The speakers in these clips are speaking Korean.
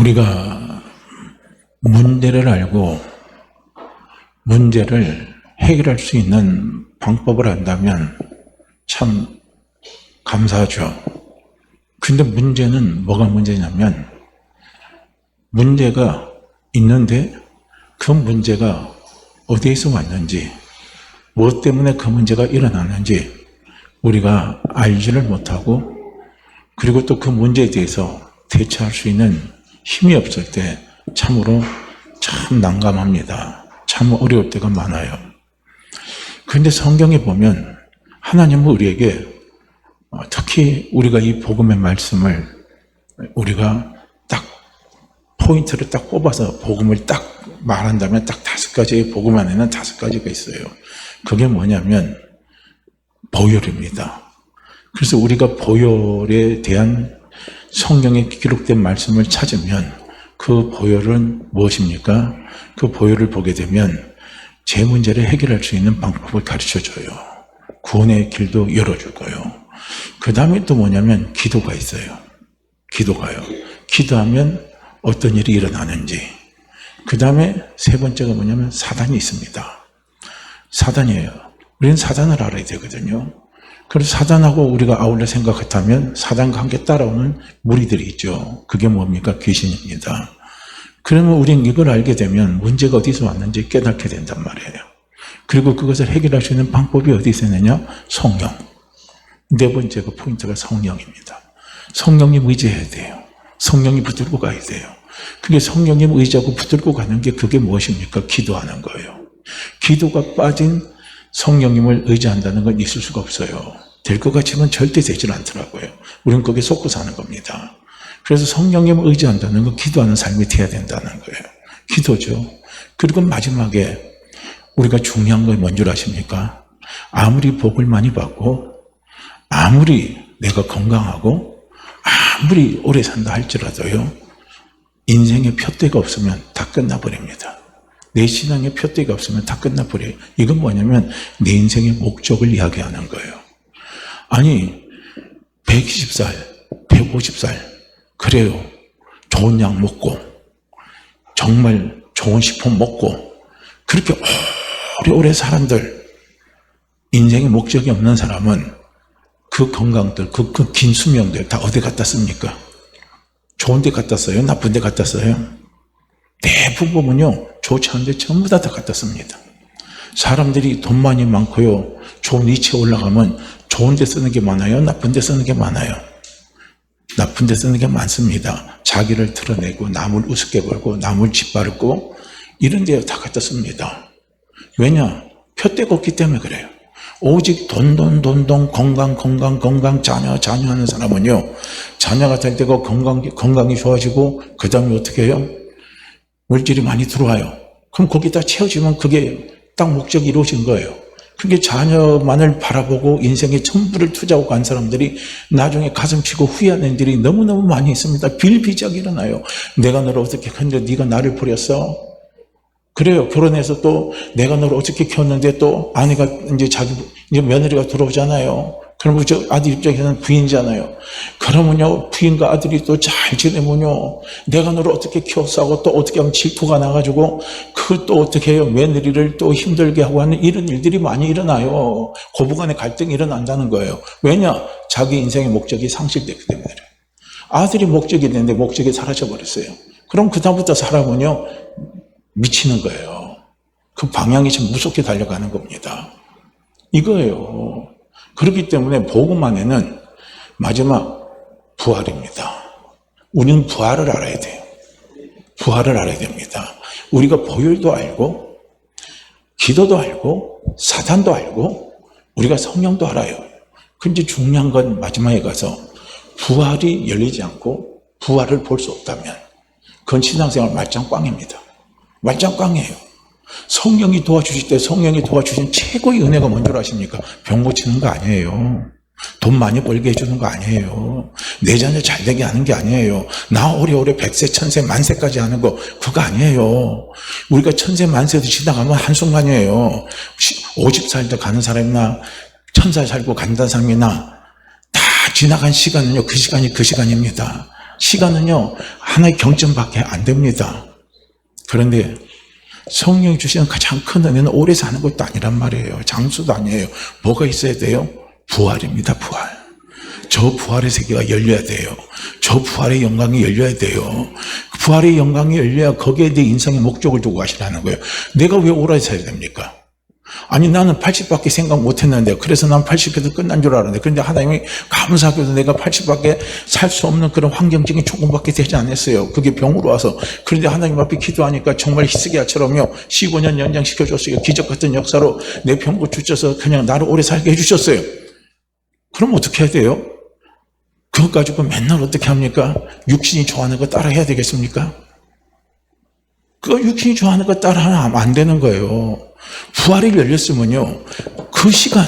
우리가 문제를 알고 문제를 해결할 수 있는 방법을 안다면 참 감사하죠. 근데 문제는 뭐가 문제냐면 문제가 있는데 그 문제가 어디에서 왔는지 무엇 때문에 그 문제가 일어났는지 우리가 알지를 못하고 그리고 또 그 문제에 대해서 대처할 수 있는 힘이 없을 때 참으로 참 난감합니다. 참 어려울 때가 많아요. 그런데 성경에 보면 하나님은 우리에게 특히 우리가 이 복음의 말씀을 우리가 딱 포인트를 딱 뽑아서 복음을 딱 말한다면 딱 5가지의 복음 안에는 5가지가 있어요. 그게 뭐냐면 보혈입니다. 그래서 우리가 보혈에 대한 성경에 기록된 말씀을 찾으면 그 보혈은 무엇입니까? 그 보혈을 보게 되면 제 문제를 해결할 수 있는 방법을 가르쳐줘요. 구원의 길도 열어주고요. 그 다음에 또 뭐냐면 기도가 있어요. 기도가요. 기도하면 어떤 일이 일어나는지. 그 다음에 세 번째가 뭐냐면 사단이 있습니다. 사단이에요. 우리는 사단을 알아야 되거든요. 그래서 사단하고 우리가 아울러 생각했다면 사단과 함께 따라오는 무리들이 있죠. 그게 뭡니까? 귀신입니다. 그러면 우리는 이걸 알게 되면 문제가 어디서 왔는지 깨닫게 된단 말이에요. 그리고 그것을 해결할 수 있는 방법이 어디서 있느냐? 성령. 네 번째가 포인트가 성령입니다. 성령님 의지해야 돼요. 성령이 붙들고 가야 돼요. 그게 성령님 의지하고 붙들고 가는 게 그게 무엇입니까? 기도하는 거예요. 기도가 빠진 성령님을 의지한다는 건 있을 수가 없어요. 될 것 같지만 절대 되질 않더라고요. 우리는 거기에 속고 사는 겁니다. 그래서 성령님을 의지한다는 건 기도하는 삶이 돼야 된다는 거예요. 기도죠. 그리고 마지막에 우리가 중요한 건 뭔 줄 아십니까? 아무리 복을 많이 받고 아무리 내가 건강하고 아무리 오래 산다 할지라도요. 인생의 표대가 없으면 다 끝나버립니다. 내 신앙의 표대가 없으면 다 끝나버려요. 이건 뭐냐면 내 인생의 목적을 이야기하는 거예요. 아니 120살, 150살 그래요. 좋은 약 먹고 정말 좋은 식품 먹고 그렇게 오래오래 사람들 인생의 목적이 없는 사람은 그 건강들, 그 긴 수명들 다 어디 갖다 씁니까? 좋은 데 갖다 써요? 나쁜 데 갖다 써요? 대부분은요, 좋지 않은데 전부 다 갖다 씁니다. 사람들이 돈 많이 많고요, 좋은 위치에 올라가면 좋은 데 쓰는 게 많아요? 나쁜 데 쓰는 게 많아요? 나쁜 데 쓰는 게 많습니다. 자기를 드러내고, 남을 우습게 보고, 남을 짓밟고, 이런 데 다 갖다 씁니다. 왜냐? 표대가 없기 때문에 그래요. 오직 돈, 건강, 자녀 하는 사람은요, 자녀가 될 때가 건강이 좋아지고, 그 다음에 어떻게 해요? 물질이 많이 들어와요. 그럼 거기다 채워지면 그게 딱 목적이 이루어진 거예요. 그게 자녀만을 바라보고 인생의 전부를 투자하고 간 사람들이 나중에 가슴 치고 후회하는 일이 너무너무 많이 있습니다. 비일비재하게 일어나요. 내가 너를 어떻게 했는데 네가 나를 버렸어? 그래요. 결혼해서 또 내가 너를 어떻게 키웠는데 또 아내가 이제 며느리가 들어오잖아요. 그러면 저 아들 입장에서는 부인이잖아요. 그러면요, 부인과 아들이 또 잘 지내면요, 내가 너를 어떻게 키웠어 하고 또 어떻게 하면 질투가 나가지고, 그걸 또 어떻게 해요? 며느리를 또 힘들게 하고 하는 이런 일들이 많이 일어나요. 고부간의 갈등이 일어난다는 거예요. 왜냐? 자기 인생의 목적이 상실됐기 때문에. 아들이 목적이 됐는데 목적이 사라져버렸어요. 그럼 그다음부터 사람은요, 미치는 거예요. 그 방향이 참 무섭게 달려가는 겁니다. 이거예요. 그렇기 때문에 복음 안에는 마지막 부활입니다. 우리는 부활을 알아야 돼요. 부활을 알아야 됩니다. 우리가 보혈도 알고 기도도 알고 사단도 알고 우리가 성령도 알아요. 근데 중요한 건 마지막에 가서 부활이 열리지 않고 부활을 볼 수 없다면 그건 신앙생활 말짱꽝입니다. 말짱꽝이에요. 성령이 도와주실 때 성령이 도와주신 최고의 은혜가 뭔 줄 아십니까? 병 고치는 거 아니에요. 돈 많이 벌게 해주는 거 아니에요. 내 자녀 잘 되게 하는 게 아니에요. 나 오래오래 100세, 1000세, 만세까지 하는 거 그거 아니에요. 우리가 1000세, 만세도 지나가면 한순간이에요. 50살도 가는 사람이나 1000살 살고 간다는 사람이나 다 지나간 시간은요, 그 시간이 그 시간입니다. 시간은요, 하나의 경점밖에 안 됩니다. 그런데 성령이 주시는 가장 큰 은혜는 오래 사는 것도 아니란 말이에요. 장수도 아니에요. 뭐가 있어야 돼요? 부활입니다, 부활. 저 부활의 세계가 열려야 돼요. 저 부활의 영광이 열려야 돼요. 부활의 영광이 열려야 거기에 내 인생의 목적을 두고 가시라는 거예요. 내가 왜 오래 살아야 됩니까? 아니 나는 80밖에 생각 못했는데 그래서 난 80에도 끝난 줄 알았는데 그런데 하나님이 감사하게도 내가 80밖에 살 수 없는 그런 환경적인 조건밖에 되지 않았어요. 그게 병으로 와서. 그런데 하나님 앞에 기도하니까 정말 히스기야처럼요 15년 연장시켜줬어요. 기적 같은 역사로 내 병고 주셔서 그냥 나를 오래 살게 해주셨어요. 그럼 어떻게 해야 돼요? 그것 가지고 맨날 어떻게 합니까? 육신이 좋아하는 거 따라 해야 되겠습니까? 그 육신이 좋아하는 거 따라 하면 안 되는 거예요. 부활이 열렸으면요, 그 시간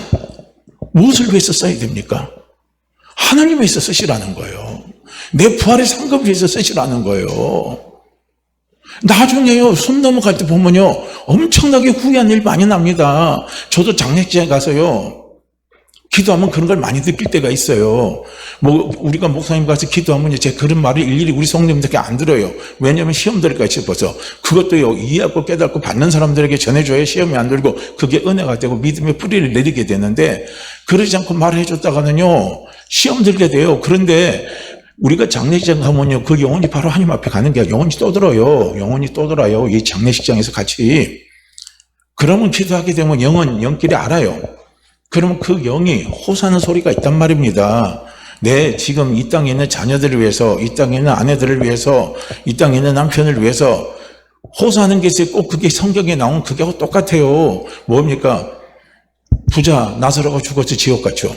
무엇을 위해서 써야 됩니까? 하나님 위해서 쓰시라는 거예요. 내 부활의 상급을 위해서 쓰시라는 거예요. 나중에요, 숨 넘어갈 때 보면요, 엄청나게 후회한 일 많이 납니다. 저도 장례식장에 가서요, 기도하면 그런 걸 많이 느낄 때가 있어요. 뭐, 우리가 목사님 가서 기도하면 제 그런 말을 일일이 우리 성도님들께 안 들어요. 왜냐하면 시험 들을까 싶어서. 그것도요, 이해하고 깨닫고 받는 사람들에게 전해줘야 시험이 안 들고, 그게 은혜가 되고 믿음의 뿌리를 내리게 되는데, 그러지 않고 말을 해줬다가는요, 시험 들게 돼요. 그런데, 우리가 장례식장 가면요, 그 영혼이 바로 하나님 앞에 가는 게 영혼이 떠들어요. 영혼이 떠들어요. 이 장례식장에서 같이. 그러면 기도하게 되면 영끼리 알아요. 그러면 그 영이 호소하는 소리가 있단 말입니다. 내 지금 이 땅에 있는 자녀들을 위해서, 이 땅에 있는 아내들을 위해서, 이 땅에 있는 남편을 위해서 호소하는 게 있어요. 꼭 그게 성경에 나온 그게하고 똑같아요. 뭡니까? 부자 나사로가 죽어서 지옥 갔죠.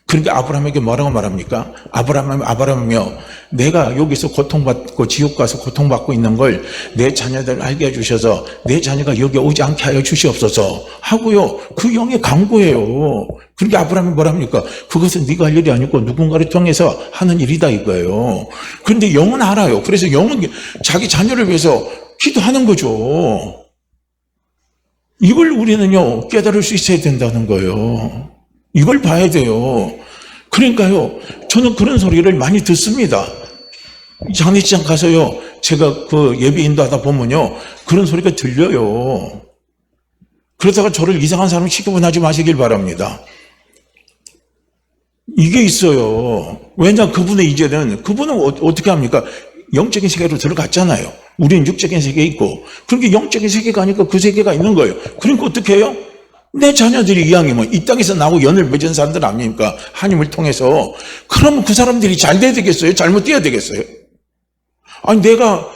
그러니까 아브라함에게 뭐라고 말합니까? 아브라함이며 내가 여기서 고통받고 지옥 가서 고통받고 있는 걸 내 자녀들 알게 해주셔서 내 자녀가 여기 오지 않게 하여 주시옵소서 하고요. 그 영의 강구예요. 그러니까 아브라함이 뭐랍니까? 그것은 네가 할 일이 아니고 누군가를 통해서 하는 일이다 이거예요. 그런데 영은 알아요. 그래서 영은 자기 자녀를 위해서 기도하는 거죠. 이걸 우리는요 깨달을 수 있어야 된다는 거예요. 이걸 봐야 돼요. 그러니까요, 저는 그런 소리를 많이 듣습니다. 장례식장 가서요, 제가 그 예배 인도하다 보면요, 그런 소리가 들려요. 그러다가 저를 이상한 사람 취급하지 마시길 바랍니다. 이게 있어요. 왜냐, 그분은 어떻게 합니까? 영적인 세계로 들어갔잖아요. 우리는 육적인 세계에 있고, 그러니까 영적인 세계가 아니까 그 세계가 있는 거예요. 그러니까 어떻게 해요? 내 자녀들이 이왕이면 이 땅에서 나하고 연을 맺은 사람들 아닙니까? 하나님을 통해서. 그러면 그 사람들이 잘 돼야 되겠어요? 잘못 돼야 되겠어요? 아니, 내가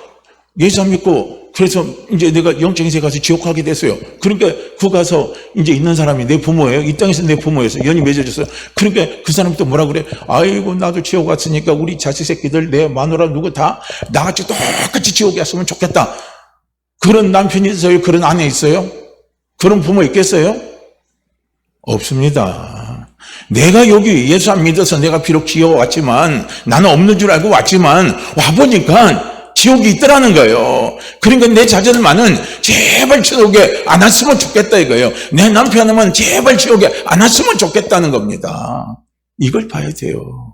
예수 안 믿고, 그래서 이제 내가 영적인 세계 가서 지옥 가게 됐어요. 그러니까 그 가서 이제 있는 사람이 내 부모예요. 이 땅에서 내 부모였어요. 연이 맺어졌어요. 그러니까 그 사람이 또 뭐라 그래? 아이고, 나도 지옥 갔으니까 우리 자식 새끼들, 내 마누라 누구 다 나같이 똑같이 지옥에 갔으면 좋겠다. 그런 남편이 있어요? 그런 아내 있어요? 그런 부모 있겠어요? 없습니다. 내가 여기 예수 안 믿어서 내가 비록 지옥 왔지만 나는 없는 줄 알고 왔지만 와보니까 지옥이 있더라는 거예요. 그러니까 내 자녀들만은 제발 지옥에 안 왔으면 좋겠다 이거예요. 내 남편은 제발 지옥에 안 왔으면 좋겠다는 겁니다. 이걸 봐야 돼요.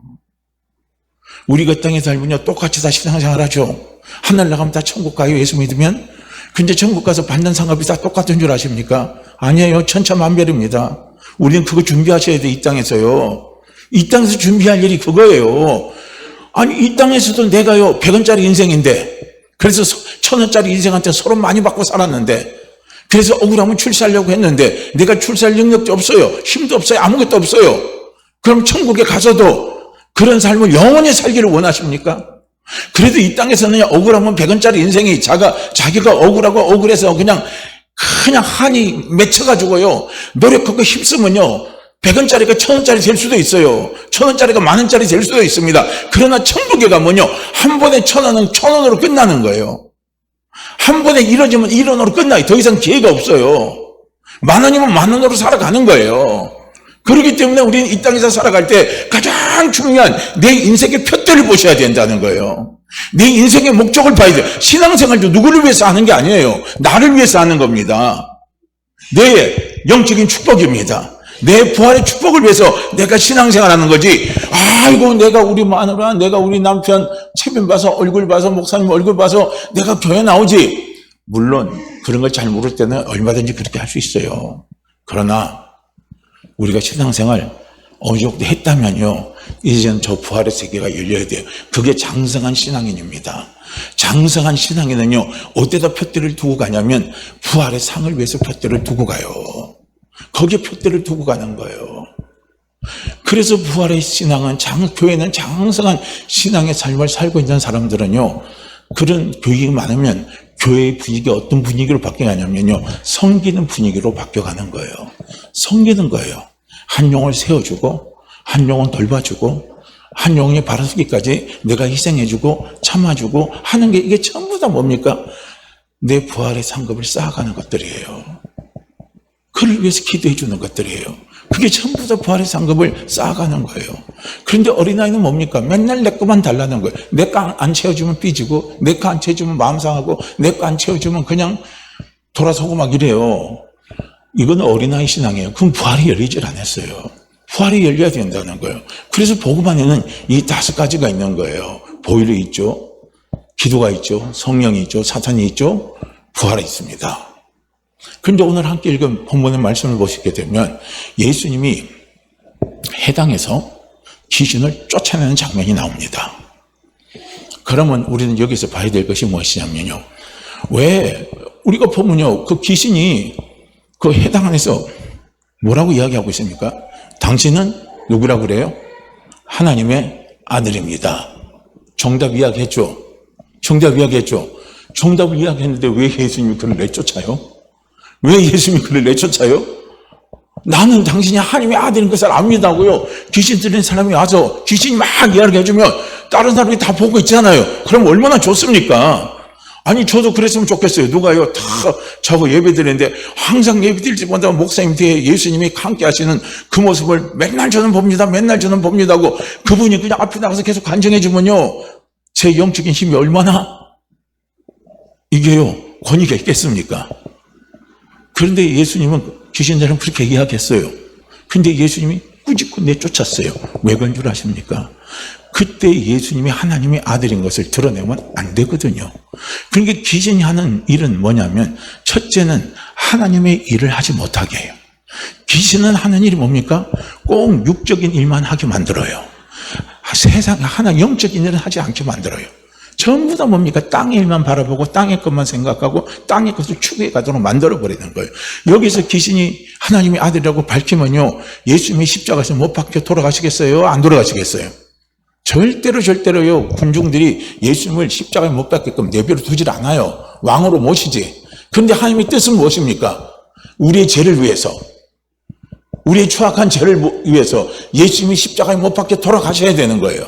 우리가 땅에 살면요 똑같이 다 신앙생활 하죠. 하늘 나가면 다 천국 가요. 예수 믿으면. 근데 천국 가서 받는 상급이 다 똑같은 줄 아십니까? 아니에요. 천차만별입니다. 우리는 그거 준비하셔야 돼, 이 땅에서요. 이 땅에서 준비할 일이 그거예요. 아니, 이 땅에서도 내가요, 100원짜리 인생인데, 그래서 1000원짜리 인생한테 서로 많이 받고 살았는데, 그래서 억울하면 출세하려고 했는데, 내가 출세할 능력도 없어요. 힘도 없어요. 아무것도 없어요. 그럼 천국에 가서도 그런 삶을 영원히 살기를 원하십니까? 그래도 이 땅에서는 억울하면 100원짜리 인생이 자기가 억울해서 그냥 한이 맺혀가지고요. 노력하고 힘쓰면요. 100원짜리가 1000원짜리 될 수도 있어요. 1000원짜리가 만원짜리 될 수도 있습니다. 그러나 천국에 가면요. 한 번에 1000원은 1000원으로 끝나는 거예요. 한 번에 1원이면 1원으로 끝나요. 더 이상 기회가 없어요. 만원이면 만원으로 살아가는 거예요. 그렇기 때문에 우리는 이 땅에서 살아갈 때 가장 중요한 내 인생의 표대를 보셔야 된다는 거예요. 내 인생의 목적을 봐야 돼요. 신앙생활도 누구를 위해서 하는 게 아니에요. 나를 위해서 하는 겁니다. 내 영적인 축복입니다. 내 부활의 축복을 위해서 내가 신앙생활하는 거지. 아이고 내가 우리 마누라, 내가 우리 남편 체면 봐서, 얼굴 봐서, 목사님 얼굴 봐서 내가 교회 나오지. 물론 그런 걸 잘 모를 때는 얼마든지 그렇게 할 수 있어요. 그러나 우리가 신앙생활 어느 정도 했다면요, 이제는 저 부활의 세계가 열려야 돼요. 그게 장성한 신앙인입니다. 장성한 신앙인은요, 어디다 표대를 두고 가냐면 부활의 상을 위해서 표대를 두고 가요. 거기에 표대를 두고 가는 거예요. 그래서 부활의 신앙은, 교회는 장성한 신앙의 삶을 살고 있는 사람들은요, 그런 교육이 많으면 교회의 분위기가 어떤 분위기로 바뀌냐면요, 섬기는 분위기로 바뀌어가는 거예요. 섬기는 거예요. 한 영을 세워주고, 한 영은 돌봐주고, 한 영의 바라서기까지 내가 희생해주고 참아주고 하는 게, 이게 전부 다 뭡니까? 내 부활의 상급을 쌓아가는 것들이에요. 그를 위해서 기도해 주는 것들이에요. 그게 전부 다 부활의 상급을 쌓아가는 거예요. 그런데 어린아이는 뭡니까? 맨날 내 거만 달라는 거예요. 내 거 안 채워주면 삐지고, 내 거 안 채워주면 마음 상하고, 내 거 안 채워주면 그냥 돌아서고 막 이래요. 이건 어린아이 신앙이에요. 그럼 부활이 열리질 않았어요. 부활이 열려야 된다는 거예요. 그래서 복음 안에는 이 5가지가 있는 거예요. 보혈이 있죠, 기도가 있죠, 성령이 있죠, 사탄이 있죠, 부활이 있습니다. 그런데 오늘 함께 읽은 본문의 말씀을 보시게 되면 예수님이 해당에서 귀신을 쫓아내는 장면이 나옵니다. 그러면 우리는 여기서 봐야 될 것이 무엇이냐면요, 왜 우리가 보면요, 그 귀신이 그 해당 안에서 뭐라고 이야기하고 있습니까? 당신은 누구라고 그래요? 하나님의 아들입니다. 정답 이야기했죠. 정답 이야기했죠. 정답을 이야기했는데 왜 예수님이 그를 내쫓아요? 왜 예수님이 그를 내쫓아요? 나는 당신이 하나님의 아들인 것을 압니다고요. 귀신 들린 사람이 와서 귀신이 막 이야기해주면 다른 사람이 다 보고 있잖아요. 그럼 얼마나 좋습니까? 아니, 저도 그랬으면 좋겠어요. 누가요, 다 저거 예배 드리는데 항상 예배 드릴 때마다 목사님 뒤에 예수님이 함께 하시는 그 모습을 맨날 저는 봅니다. 맨날 저는 봅니다 하고 그분이 그냥 앞에 나가서 계속 간증해 주면요, 제 영적인 힘이 얼마나 이게요, 권위가 있겠습니까? 그런데 예수님은 귀신들은 그렇게 이야기했어요. 근데 예수님이 꾸짖고 내쫓았어요. 왜 그런 줄 아십니까? 그때 예수님이 하나님의 아들인 것을 드러내면 안 되거든요. 그러니까 귀신이 하는 일은 뭐냐면, 첫째는 하나님의 일을 하지 못하게 해요. 귀신은 하는 일이 뭡니까? 꼭 육적인 일만 하게 만들어요. 세상에 하나 영적인 일은 하지 않게 만들어요. 전부 다 뭡니까? 땅의 일만 바라보고 땅의 것만 생각하고 땅의 것을 추구해 가도록 만들어버리는 거예요. 여기서 귀신이 하나님의 아들이라고 밝히면요, 예수님이 십자가에서 못 박혀 돌아가시겠어요? 안 돌아가시겠어요? 절대로요, 군중들이 예수님을 십자가에 못 박게끔 내버려 두질 않아요. 왕으로 모시지. 그런데 하나님의 뜻은 무엇입니까? 우리의 죄를 위해서, 우리의 추악한 죄를 위해서 예수님이 십자가에 못 박혀 돌아가셔야 되는 거예요.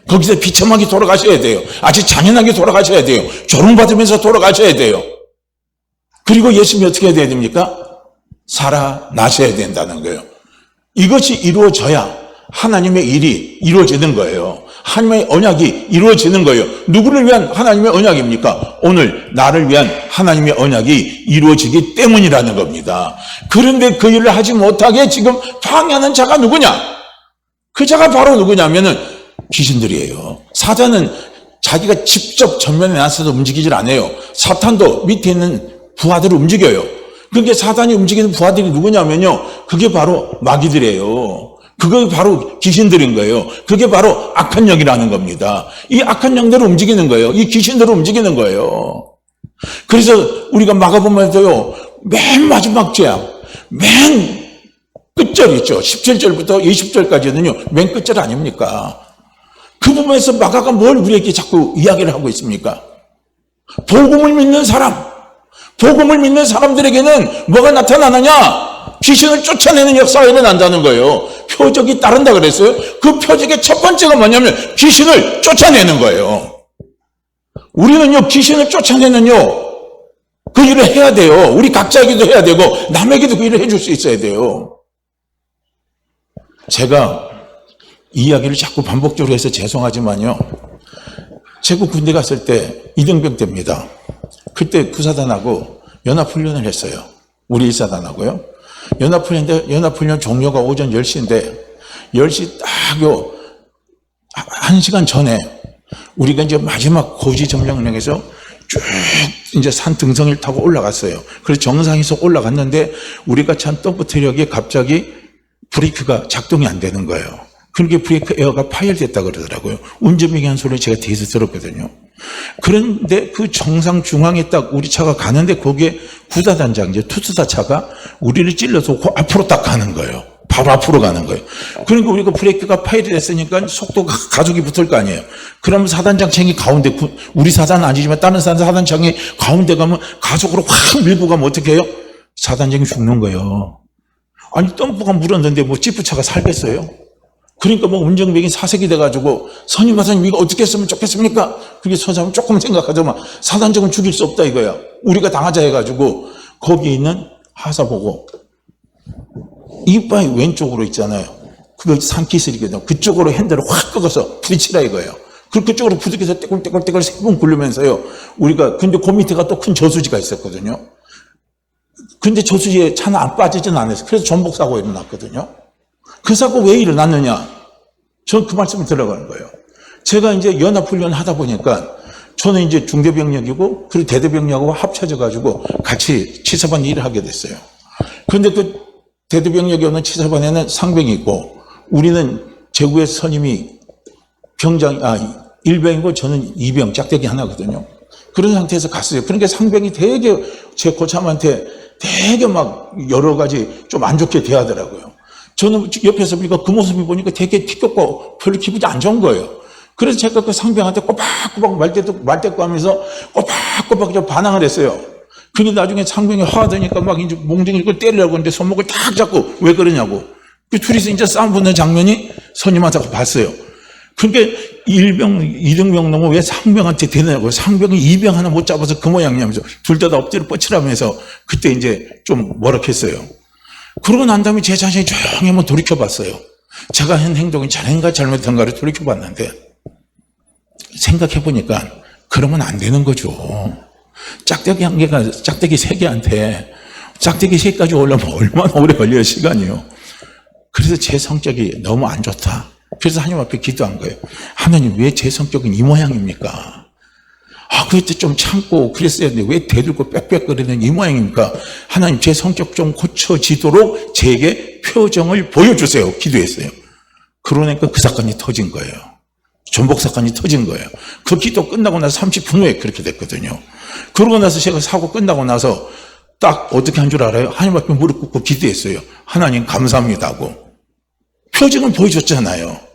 거기서 비참하게 돌아가셔야 돼요. 아주 잔인하게 돌아가셔야 돼요. 조롱받으면서 돌아가셔야 돼요. 그리고 예수님이 어떻게 해야 됩니까? 살아나셔야 된다는 거예요. 이것이 이루어져야 하나님의 일이 이루어지는 거예요. 하나님의 언약이 이루어지는 거예요. 누구를 위한 하나님의 언약입니까? 오늘 나를 위한 하나님의 언약이 이루어지기 때문이라는 겁니다. 그런데 그 일을 하지 못하게 지금 방해하는 자가 누구냐? 그 자가 바로 누구냐면은 귀신들이에요. 사단은 자기가 직접 전면에 나서서 움직이질 않아요. 사탄도 밑에 있는 부하들을 움직여요. 그게 사단이 움직이는 부하들이 누구냐면요, 그게 바로 마귀들이에요. 그게 바로 귀신들인 거예요. 그게 바로 악한 영이라는 겁니다. 이 악한 영대로 움직이는 거예요. 이 귀신대로 움직이는 거예요. 그래서 우리가 마가복음에도요, 맨 마지막 죄악, 맨 끝절 있죠. 17절부터 20절까지는요, 맨 끝절 아닙니까? 그 부분에서 마가가 뭘 우리에게 자꾸 이야기를 하고 있습니까? 복음을 믿는 사람, 복음을 믿는 사람들에게는 뭐가 나타나느냐? 귀신을 쫓아내는 역사가 일어난다는 거예요. 표적이 따른다 그랬어요. 그 표적의 첫 번째가 뭐냐면 귀신을 쫓아내는 거예요. 우리는요, 귀신을 쫓아내는요, 그 일을 해야 돼요. 우리 각자에게도 해야 되고 남에게도 그 일을 해줄 수 있어야 돼요. 제가 이 이야기를 자꾸 반복적으로 해서 죄송하지만요, 제가 군대 갔을 때 이등병 때입니다. 그때 구사단하고 연합훈련을 했어요. 우리 일사단하고요. 연합훈련 종료가 오전 10시인데 10시 딱 1시간 전에 우리가 이제 마지막 고지 점령령에서 쭉 이제 산 등성이를 타고 올라갔어요. 그래서 정상에서 올라갔는데 우리가 찬 덤프트럭이 갑자기 브레이크가 작동이 안 되는 거예요. 그렇게 브레이크 에어가 파열됐다 그러더라고요. 운전병이 한 소리를 제가 뒤에서 들었거든요. 그런데 그 정상 중앙에 딱 우리 차가 가는데 거기에 구사단장, 이제 투수사 차가 우리를 찔러서 그 앞으로 딱 가는 거예요. 바로 앞으로 가는 거예요. 그러니까 우리가 브레이크가 파열이 됐으니까 속도가 가속이 붙을 거 아니에요. 그러면 사단장창이 가운데, 우리 사단은 아니지만 다른 사단장이 가운데 가면 가속으로 확 밀고 가면 어떻게 해요? 사단장이 죽는 거예요. 아니, 덤프가 물었는데 뭐 지프차가 살겠어요? 그러니까 뭐 운전병이 사색이 돼가지고 선임 이거 어떻게 했으면 좋겠습니까? 그게 서장은 조금 생각하자면 사단장은 죽일 수 없다 이거야. 우리가 당하자 해가지고 거기 있는 하사 보고 이빨이 왼쪽으로 있잖아요. 그거 산기슬이거든요. 그쪽으로 핸들을 확 꺾어서 부딪히라 이거예요. 그쪽으로 부딪혀서 떼굴떼굴떼굴 3번 굴르면서요. 우리가 근데 그 밑에가 또 큰 저수지가 있었거든요. 근데 저수지에 차는 안 빠지진 않았어요. 그래서 전복 사고가 일어났거든요. 그 사고 왜 일어났느냐? 전 그 말씀을 들어가는 거예요. 제가 이제 연합훈련 하다 보니까 저는 이제 중대병력이고 그리고 대대병력하고 합쳐져가지고 같이 치사반 일을 하게 됐어요. 그런데 그 대대병력이 오는 치사반에는 상병이 있고 우리는 제구의 선임이 일병이고 저는 이병 짝대기 하나거든요. 그런 상태에서 갔어요. 그러니까 상병이 되게 제 고참한테 되게 막 여러 가지 좀 안 좋게 대하더라고요. 저는 옆에서 보니까 그 모습이 보니까 되게 티격고 별로 기분이 안 좋은 거예요. 그래서 제가 그 상병한테 꼬박꼬박 말대꾸 하면서 꼬박꼬박 반항을 했어요. 그게 나중에 상병이 화되니까 막 이제 몽둥이를 때리려고 하는데 손목을 딱 잡고 왜 그러냐고. 그 둘이서 이제 싸움 붙는 장면이 선임한테 봤어요. 그러니까 1병, 2등병 놈은 왜 상병한테 되느냐고. 상병이 2병 하나 못 잡아서 그 모양이냐면서 둘 다 엎드려 뻗치라면서 그때 이제 좀 뭐락했어요. 그러고 난 다음에 제 자신이 조용히 한번 돌이켜봤어요. 제가 한 행동이 잘한가 잘못한가를 돌이켜봤는데 생각해보니까 그러면 안 되는 거죠. 짝대기 3개한테 짝대기 3개까지 오려면 얼마나 오래 걸려요, 시간이요. 그래서 제 성격이 너무 안 좋다. 그래서 하나님 앞에 기도한 거예요. 하나님, 왜 제 성격은 이 모양입니까? 그때 좀 참고 그랬어야 되는데 왜 대들고 빽빽거리는 이 모양입니까? 하나님, 제 성격 좀 고쳐지도록 제게 표정을 보여주세요. 기도했어요. 그러니까 그 사건이 터진 거예요. 전복 사건이 터진 거예요. 그 기도 끝나고 나서 30분 후에 그렇게 됐거든요. 그러고 나서 제가 사고 끝나고 나서 딱 어떻게 한 줄 알아요? 하나님 앞에 무릎 꿇고 기도했어요. 하나님 감사합니다 하고. 표정을 보여줬잖아요.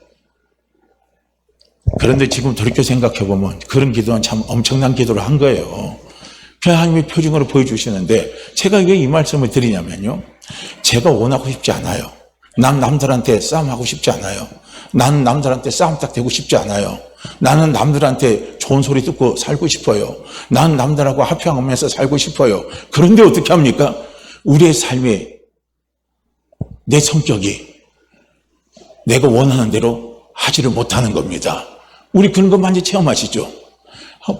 그런데 지금 돌이켜 생각해보면 그런 기도는 참 엄청난 기도를 한 거예요. 하나님의 표정으로 보여주시는데 제가 왜 이 말씀을 드리냐면요. 제가 원하고 싶지 않아요. 난 남들한테 싸움하고 싶지 않아요. 나는 남들한테 싸움 딱 대고 싶지 않아요. 나는 남들한테 좋은 소리 듣고 살고 싶어요. 나는 남들하고 화평하면서 살고 싶어요. 그런데 어떻게 합니까? 우리의 삶에 내 성격이 내가 원하는 대로 하지를 못하는 겁니다. 우리 그런 거 많이 체험하시죠?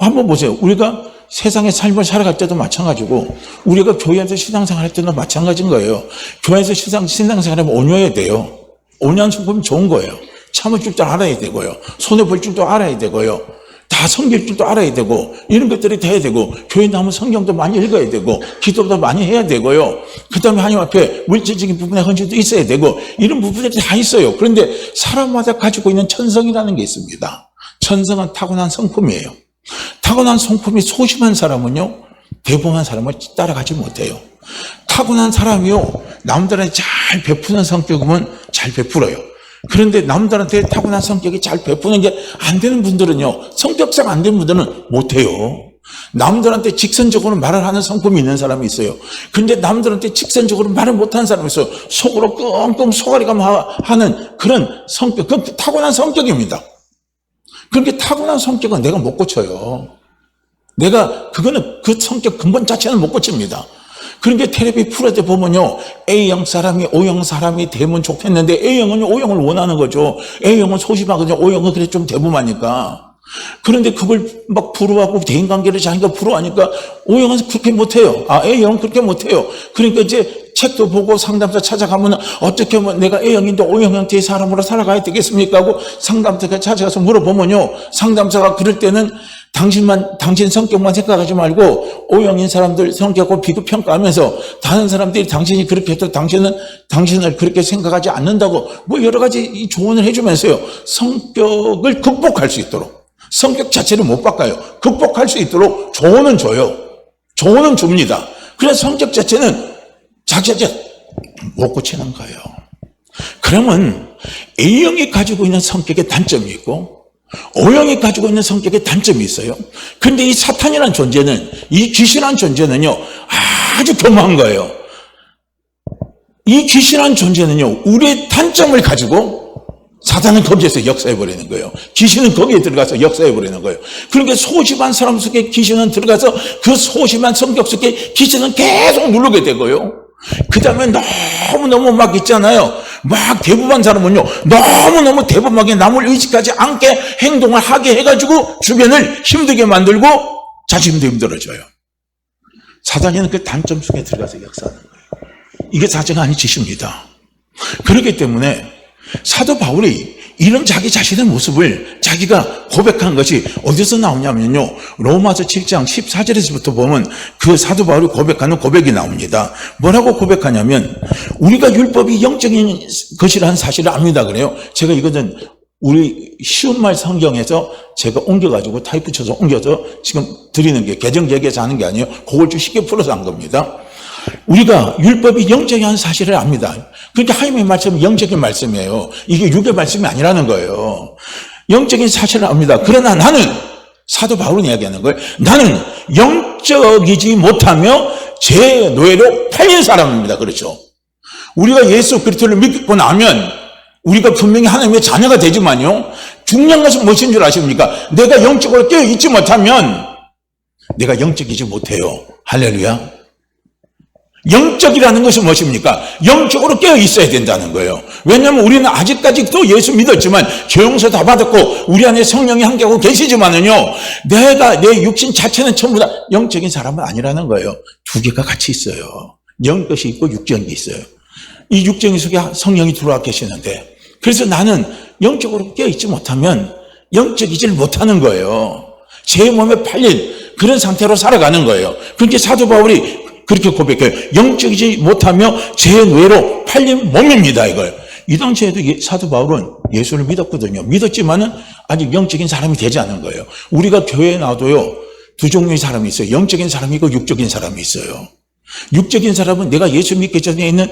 한번 보세요. 우리가 세상의 삶을 살아갈 때도 마찬가지고 우리가 교회에서 신앙생활 할 때도 마찬가지인 거예요. 교회에서 신앙생활하면 온유해야 돼요. 온유한 성품이 좋은 거예요. 참을 줄도 알아야 되고요. 손해볼 줄도 알아야 되고요. 다 섬길 줄도 알아야 되고 이런 것들이 돼야 되고 교회 나오면 성경도 많이 읽어야 되고 기도도 많이 해야 되고요. 그 다음에 하나님 앞에 물질적인 부분에 헌신도 있어야 되고 이런 부분들이 다 있어요. 그런데 사람마다 가지고 있는 천성이라는 게 있습니다. 천성은 타고난 성품이에요. 타고난 성품이 소심한 사람은요, 대범한 사람을 따라가지 못해요. 타고난 사람이요, 남들한테 잘 베푸는 성격이면 잘 베풀어요. 그런데 남들한테 타고난 성격이 잘 베푸는 게 안 되는 분들은요, 성격상 안 되는 분들은 못해요. 남들한테 직선적으로 말을 하는 성품이 있는 사람이 있어요. 근데 남들한테 직선적으로 말을 못하는 사람이 있어요. 속으로 끙끙 소가리감 하는 그런 성격, 그건 타고난 성격입니다. 그렇게 타고난 성격은 내가 못 고쳐요. 그거는 그 성격 근본 자체는 못 고칩니다. 그러니까 텔레비 프로에 보면요, A형 사람이 O형 사람이 되면 좋겠는데 A형은 O형을 원하는 거죠. A형은 소심하거든요. O형은 그래 좀 대범하니까. 그런데 그걸 막 부러워하고 대인관계를 자기가 부러워하니까 O형은 그렇게 못해요. A형은 그렇게 못해요. 그러니까 이제 책도 보고 상담사 찾아가면 어떻게 하면 내가 A형인데 O형 형태의 사람으로 살아가야 되겠습니까 하고 상담사가 찾아가서 물어보면요, 상담사가 그럴 때는 당신 성격만 생각하지 말고 O형인 사람들 성격하고 비교평가하면서 다른 사람들이 당신이 그렇게 해도 당신을 그렇게 생각하지 않는다고 뭐 여러 가지 조언을 해주면서요, 성격을 극복할 수 있도록, 성격 자체를 못 바꿔요, 극복할 수 있도록 조언은 줘요. 조언은 줍니다. 그래서 성격 자체는 자기 자체 못 고치는 거예요. 그러면 A형이 가지고 있는 성격의 단점이 있고 O형이 가지고 있는 성격의 단점이 있어요. 그런데 이 사탄이라는 존재는, 이 귀신이라는 존재는요, 아주 교묘한 거예요. 이 귀신이라는 존재는요, 우리의 단점을 가지고 사탄은 거기에서 역사해버리는 거예요. 귀신은 거기에 들어가서 역사해버리는 거예요. 그러니까 소심한 사람 속에 귀신은 들어가서 그 소심한 성격 속에 귀신은 계속 누르게 되고요. 그 다음에 너무너무 막 있잖아요. 막 대부분 사람은요, 너무너무 대범하게 남을 의식하지 않게 행동을 하게 해가지고 주변을 힘들게 만들고 자신도 힘들어져요. 사단에는 그 단점 속에 들어가서 역사하는 거예요. 이게 사자가 아닌 짓입니다. 그렇기 때문에 사도 바울이 이런 자기 자신의 모습을 자기가 고백한 것이 어디서 나오냐면요, 로마서 7장 14절에서부터 보면 그 사도 바울이 고백하는 고백이 나옵니다. 뭐라고 고백하냐면, 우리가 율법이 영적인 것이라는 사실을 압니다 그래요. 제가 이거는 우리 쉬운 말 성경에서 제가 옮겨가지고 타입 붙여서 옮겨서 지금 드리는 게, 개정개혁에서 하는 게 아니에요. 그걸 좀 쉽게 풀어서 한 겁니다. 우리가 율법이 영적인 사실을 압니다. 그러니까 하나님의 말씀은 영적인 말씀이에요. 이게 육의 말씀이 아니라는 거예요. 영적인 사실을 압니다. 그러나 나는, 사도 바울은 이야기하는 거예요. 나는 영적이지 못하며 제 노예로 팔린 사람입니다. 그렇죠? 우리가 예수 그리스도를 믿고 나면 우리가 분명히 하나님의 자녀가 되지만요, 중요한 것은 무엇인 줄 아십니까? 내가 영적으로 깨어있지 못하면 내가 영적이지 못해요. 할렐루야. 영적이라는 것은 무엇입니까? 영적으로 깨어 있어야 된다는 거예요. 왜냐하면 우리는 아직까지도 예수 믿었지만 죄용서 다 받았고 우리 안에 성령이 함께하고 계시지만은요, 내 육신 자체는 전부 다 영적인 사람은 아니라는 거예요. 두 개가 같이 있어요. 영것이 있고 육적이 있어요. 이 육적인 속에 성령이 들어와 계시는데, 그래서 나는 영적으로 깨어 있지 못하면 영적이질 못하는 거예요. 제 몸에 팔린 그런 상태로 살아가는 거예요. 그러니까 사도 바울이 그렇게 고백해요. 영적이지 못하며 제 뇌로 팔린 몸입니다, 이걸. 이 당시에도 사도 바울은 예수를 믿었거든요. 믿었지만은 아직 영적인 사람이 되지 않은 거예요. 우리가 교회에 나와도요, 두 종류의 사람이 있어요. 영적인 사람이 있고 육적인 사람이 있어요. 육적인 사람은 내가 예수 믿기 전에 있는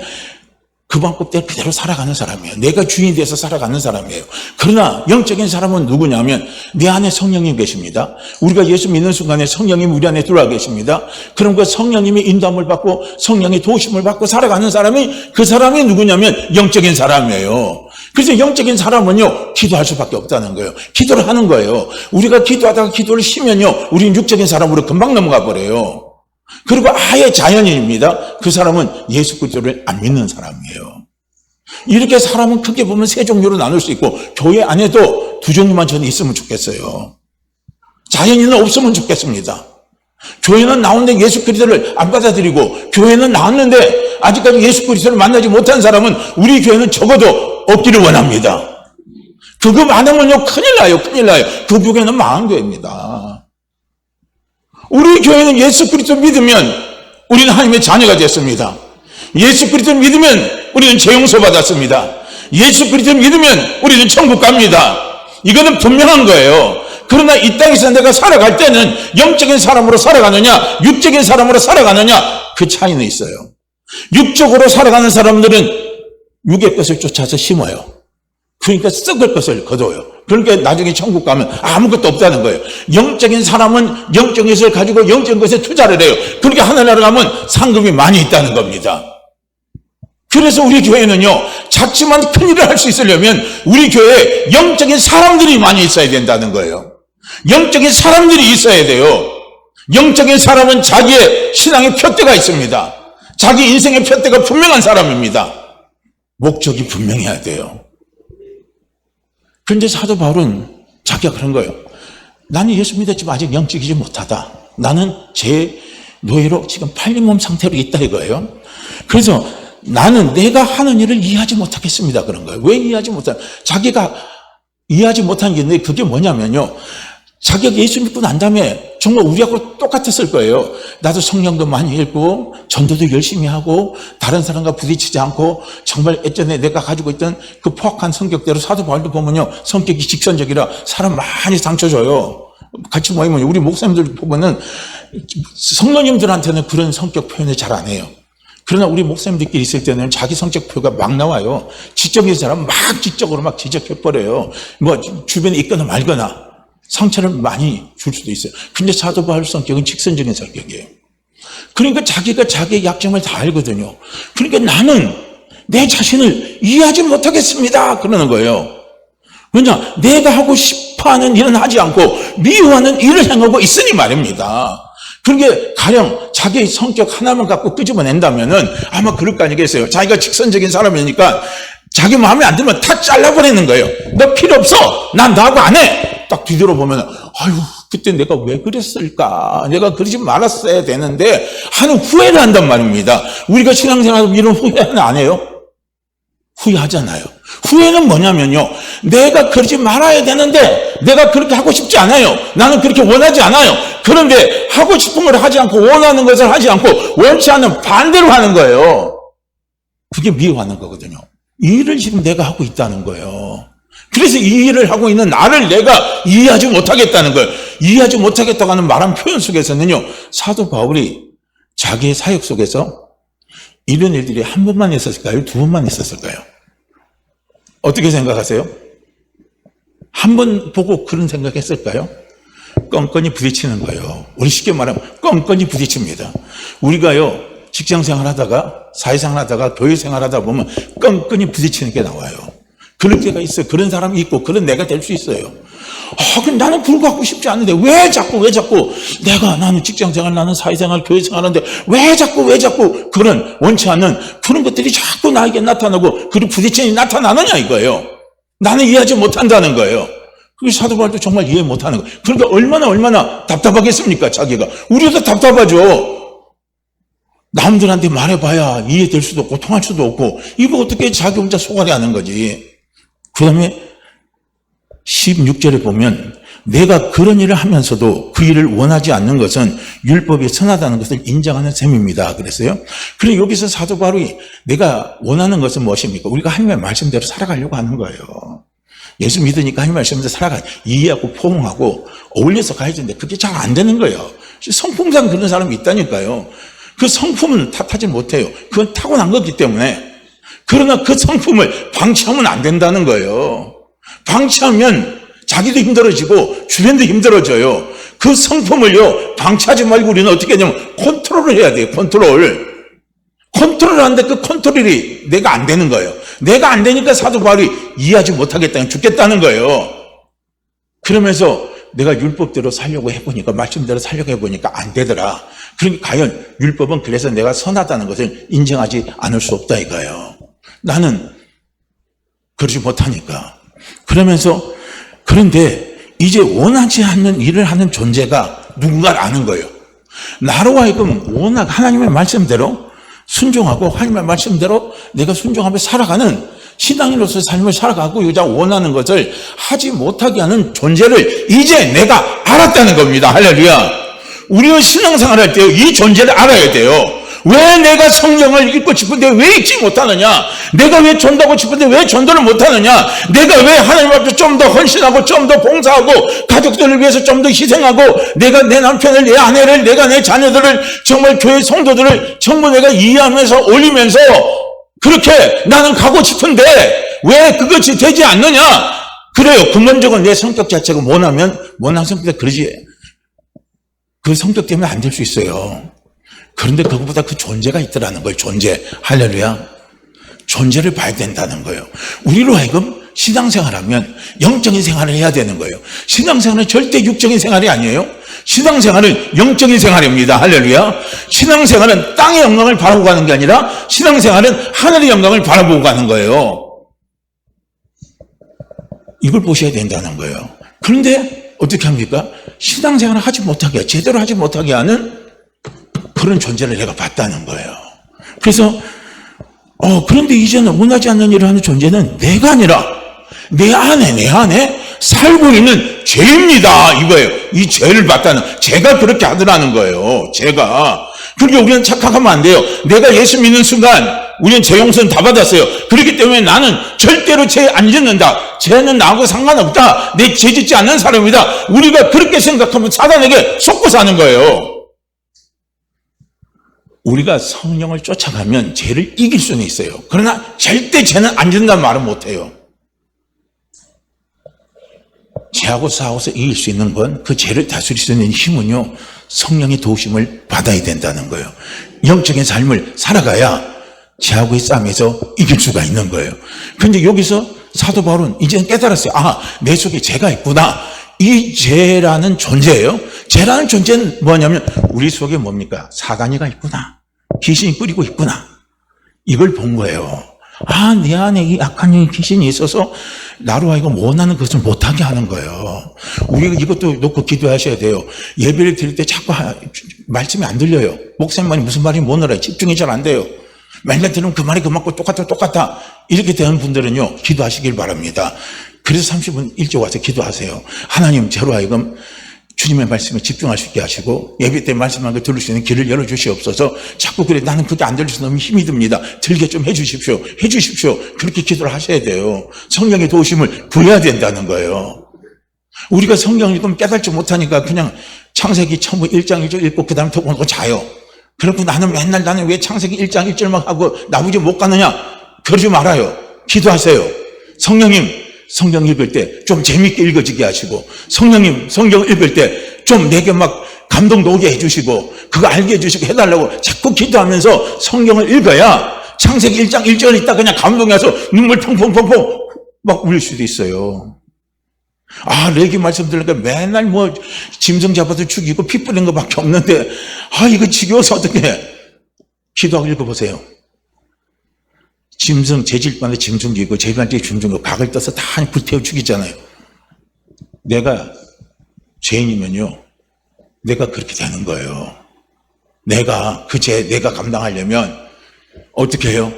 그 방법대로 그대로 살아가는 사람이에요. 내가 주인이 돼서 살아가는 사람이에요. 그러나 영적인 사람은 누구냐면 내 안에 성령님 계십니다. 우리가 예수 믿는 순간에 성령님이 우리 안에 들어와 계십니다. 그럼 그 성령님의 인도함을 받고 성령의 도우심을 받고 살아가는 사람이, 그 사람이 누구냐면 영적인 사람이에요. 그래서 영적인 사람은요, 기도할 수밖에 없다는 거예요. 기도를 하는 거예요. 우리가 기도하다가 기도를 쉬면요, 우리는 육적인 사람으로 금방 넘어가 버려요. 그리고 아예 자연인입니다. 그 사람은 예수 그리스도를 안 믿는 사람이에요. 이렇게 사람은 크게 보면 세 종류로 나눌 수 있고, 교회 안에도 두 종류만 저는 있으면 좋겠어요. 자연인은 없으면 좋겠습니다. 교회는 나오는데 예수 그리스도를 안 받아들이고, 교회는 나왔는데 아직까지 예수 그리스도를 만나지 못한 사람은 우리 교회는 적어도 없기를 원합니다. 그거 많으면요, 큰일 나요. 큰일 나요. 그 교회는 망한 교회입니다. 우리 교회는 예수 그리스도 믿으면 우리는 하나님의 자녀가 됐습니다. 예수 그리스도 믿으면 우리는 죄용서 받았습니다. 예수 그리스도 믿으면 우리는 천국 갑니다. 이거는 분명한 거예요. 그러나 이 땅에서 내가 살아갈 때는 영적인 사람으로 살아가느냐, 육적인 사람으로 살아가느냐, 그 차이는 있어요. 육적으로 살아가는 사람들은 육의 것을 쫓아서 심어요. 그러니까 썩을 것을 거둬요. 그러니까 나중에 천국 가면 아무것도 없다는 거예요. 영적인 사람은 영적인 것을 가지고 영적인 것에 투자를 해요. 그러니까 하늘나라 가면 상급이 많이 있다는 겁니다. 그래서 우리 교회는요, 작지만 큰일을 할 수 있으려면 우리 교회에 영적인 사람들이 많이 있어야 된다는 거예요. 영적인 사람들이 있어야 돼요. 영적인 사람은 자기의 신앙의 푯대가 있습니다. 자기 인생의 푯대가 분명한 사람입니다. 목적이 분명해야 돼요. 그런데 사도 바울은 자기가 그런 거예요. 나는 예수 믿었지만 아직 영적이지 못하다. 나는 제 노예로 지금 팔린 몸 상태로 있다 이거예요. 그래서 나는 내가 하는 일을 이해하지 못하겠습니다. 그런 거예요. 왜 이해하지 못하냐? 자기가 이해하지 못한 게 그게 뭐냐면요. 자기가 예수 믿고 난 다음에 정말 우리하고 똑같았을 거예요. 나도 성경도 많이 읽고 전도도 열심히 하고 다른 사람과 부딪히지 않고 정말 예전에 내가 가지고 있던 그 포악한 성격대로 사도 바울도 보면요. 성격이 직선적이라 사람 많이 상처 줘요. 같이 모이면 우리 목사님들 보면은 성도님들한테는 그런 성격 표현을 잘 안 해요. 그러나 우리 목사님들끼리 있을 때는 자기 성격 표가 막 나와요. 지적인 사람 막 지적으로 막 지적해버려요. 뭐 주변에 있거나 말거나 상처를 많이 줄 수도 있어요. 근데 사도 바울 성격은 직선적인 성격이에요. 그러니까 자기가 자기의 약점을 다 알거든요. 그러니까 나는 내 자신을 이해하지 못하겠습니다. 그러는 거예요. 왜냐? 내가 하고 싶어하는 일은 하지 않고 미워하는 일을 행하고 있으니 말입니다. 그러니까 가령 자기의 성격 하나만 갖고 끄집어낸다면은 아마 그럴 거 아니겠어요. 자기가 직선적인 사람이니까 자기 마음에 안 들면 다 잘라버리는 거예요. 너 필요 없어. 난 너하고 안 해. 딱 뒤돌아보면 아유 그때 내가 왜 그랬을까. 내가 그러지 말았어야 되는데 하는 후회를 한단 말입니다. 우리가 신앙생활하면 이런 후회는 안 해요? 후회하잖아요. 후회는 뭐냐면요. 내가 그러지 말아야 되는데 내가 그렇게 하고 싶지 않아요. 나는 그렇게 원하지 않아요. 그런데 하고 싶은 걸 하지 않고 원하는 것을 하지 않고 원치 않는 반대로 하는 거예요. 그게 미워하는 거거든요. 이 일을 지금 내가 하고 있다는 거예요. 그래서 이 일을 하고 있는 나를 내가 이해하지 못하겠다는 거예요. 이해하지 못하겠다고 하는 말한 표현 속에서는요. 사도 바울이 자기의 사역 속에서 이런 일들이 한 번만 있었을까요? 두 번만 있었을까요? 어떻게 생각하세요? 한 번 보고 그런 생각했을까요? 껌껌이 부딪히는 거예요. 우리 쉽게 말하면 껌껌이 부딪힙니다. 우리가요 직장생활 하다가 사회생활 하다가 교회생활 하다 보면 껌껌이 부딪히는 게 나와요. 그럴 때가 있어요. 그런 사람이 있고 그런 내가 될 수 있어요. 그럼 나는 그거 갖고 싶지 않은데 왜 자꾸 나는 직장생활 나는 사회생활 교회생활 하는데 왜 자꾸 그런 원치 않는 그런 것들이 자꾸 나에게 나타나고 그리고 부딪힘이 나타나느냐 이거예요. 나는 이해하지 못한다는 거예요. 그게 사도 바울도 정말 이해 못하는 거예요. 그러니까 얼마나 답답하겠습니까 자기가. 우리도 답답하죠. 남들한테 말해봐야 이해될 수도 없고 통할 수도 없고 이거 어떻게 자기 혼자 소갈이 하는 거지. 그 다음에 16절에 보면 내가 그런 일을 하면서도 그 일을 원하지 않는 것은 율법이 선하다는 것을 인정하는 셈입니다. 그랬어요. 그리고 여기서 사도 바울이 내가 원하는 것은 무엇입니까? 우리가 하나님의 말씀대로 살아가려고 하는 거예요. 예수 믿으니까 하나님의 말씀대로 이해하고 포용하고 어울려서 가야 되는데 그게 잘 안 되는 거예요. 성품상 그런 사람이 있다니까요. 그 성품은 탓하지 못해요. 그건 타고난 거기 때문에. 그러나 그 성품을 방치하면 안 된다는 거예요. 방치하면 자기도 힘들어지고 주변도 힘들어져요. 그 성품을요 방치하지 말고 우리는 어떻게 하냐면 컨트롤을 해야 돼요. 컨트롤을 하는데 그 컨트롤이 내가 안 되는 거예요. 내가 안 되니까 사도 바울이 이해하지 못하겠다는 죽겠다는 거예요. 그러면서 내가 율법대로 살려고 해보니까 말씀대로 살려고 해보니까 안 되더라. 그러니까 과연 율법은 그래서 내가 선하다는 것을 인정하지 않을 수 없다 이거예요. 나는 그러지 못하니까. 그러면서 그런데 이제 원하지 않는 일을 하는 존재가 누군가를 아는 거예요. 나로 하여금 워낙 하나님의 말씀대로 순종하고 하나님의 말씀대로 내가 순종하며 살아가는 신앙인으로서 삶을 살아가고 여자 원하는 것을 하지 못하게 하는 존재를 이제 내가 알았다는 겁니다. 할렐루야. 우리는 신앙생활 할 때 이 존재를 알아야 돼요. 왜 내가 성경을 읽고 싶은데 왜 읽지 못하느냐? 내가 왜 전도하고 싶은데 왜 전도를 못하느냐? 내가 왜 하나님 앞에 좀 더 헌신하고 좀 더 봉사하고 가족들을 위해서 좀 더 희생하고 내가 내 남편을 내 아내를 내가 내 자녀들을 정말 교회 성도들을 전부 내가 이해하면서 올리면서 그렇게 나는 가고 싶은데 왜 그것이 되지 않느냐? 그래요. 근본적으로 내 성격 자체가 원한 성격이 그러지. 그 성격 때문에 안 될 수 있어요. 그런데 그것보다 그 존재가 있더라는 거예요. 존재. 할렐루야. 존재를 봐야 된다는 거예요. 우리로 하여금 신앙생활하면 영적인 생활을 해야 되는 거예요. 신앙생활은 절대 육적인 생활이 아니에요. 신앙생활은 영적인 생활입니다. 할렐루야. 신앙생활은 땅의 영광을 바라보고 가는 게 아니라 신앙생활은 하늘의 영광을 바라보고 가는 거예요. 이걸 보셔야 된다는 거예요. 그런데 어떻게 합니까? 신앙생활을 하지 못하게, 제대로 하지 못하게 하는 그런 존재를 내가 봤다는 거예요. 그래서 그런데 이제는 원하지 않는 일을 하는 존재는 내가 아니라 내 안에 살고 있는 죄입니다. 이거예요. 이 죄를 받다는, 제가 그렇게 하더라는 거예요. 제가. 그러니까 우리는 착각하면 안 돼요. 내가 예수 믿는 순간 우리는 죄 용서는 다 받았어요. 그렇기 때문에 나는 절대로 죄 안 짓는다. 죄는 나하고 상관없다. 내 죄 짓지 않는 사람이다. 우리가 그렇게 생각하면 사단에게 속고 사는 거예요. 우리가 성령을 쫓아가면 죄를 이길 수는 있어요. 그러나 절대 죄는 안 짓는다는 말은 못해요. 죄하고 싸워서 이길 수 있는 건, 그 죄를 다스릴 수 있는 힘은요, 성령의 도우심을 받아야 된다는 거예요. 영적인 삶을 살아가야 죄하고의 싸움에서 이길 수가 있는 거예요. 그런데 여기서 사도 바울은 이제는 깨달았어요. 내 속에 죄가 있구나. 이 죄라는 존재예요. 죄라는 존재는 뭐냐면 우리 속에 뭡니까? 사단이가 있구나. 귀신이 뿌리고 있구나. 이걸 본 거예요. 내 안에 이 악한 귀신이 있어서 나로 하여금 원하는 것을 못하게 하는 거예요. 우리가 이것도 놓고 기도하셔야 돼요. 예배를 드릴 때 자꾸 말씀이 안 들려요. 목사님 무슨 말인지 못 알아요. 집중이 잘 안 돼요. 맨날 들으면 그 말이 그 맞고 똑같아. 이렇게 되는 분들은요, 기도하시길 바랍니다. 그래서 30분 일찍 와서 기도하세요. 하나님, 저로 하여금 주님의 말씀에 집중할 수 있게 하시고, 예배 때 말씀한 거 들을 수 있는 길을 열어주시옵소서. 자꾸 그래, 나는 그게 안 들려서 너무 힘이 듭니다. 들게 좀 해주십시오. 그렇게 기도를 하셔야 돼요. 성령의 도우심을 구해야 된다는 거예요. 우리가 성경을 좀 깨닫지 못하니까 그냥 창세기 처음 1장 1절 읽고 그 다음에 더 보고 자요. 그리고 나는 왜 창세기 1장 1절만 하고 나머지 못 가느냐? 그러지 말아요. 기도하세요. 성령님, 성경 읽을 때 좀 재밌게 읽어지게 하시고, 성령님, 성경 읽을 때 좀 내게 막 감동도 오게 해주시고, 그거 알게 해주시고 해달라고 자꾸 기도하면서 성경을 읽어야 창세기 1장 1절 있다 그냥 감동이 와서 눈물 펑펑펑펑 막 울릴 수도 있어요. 레기 말씀 들으니까 맨날 짐승 잡아서 죽이고 피 뿌리는 것밖에 없는데, 이거 지겨워서 어떡해. 기도하고 읽어보세요. 재질반에 짐승 죽이고 재질반에 짐승 죽이고 각을 떠서 다 불태워 죽이잖아요. 내가 죄인이면요, 내가 그렇게 되는 거예요. 내가 내가 감당하려면 어떻게 해요?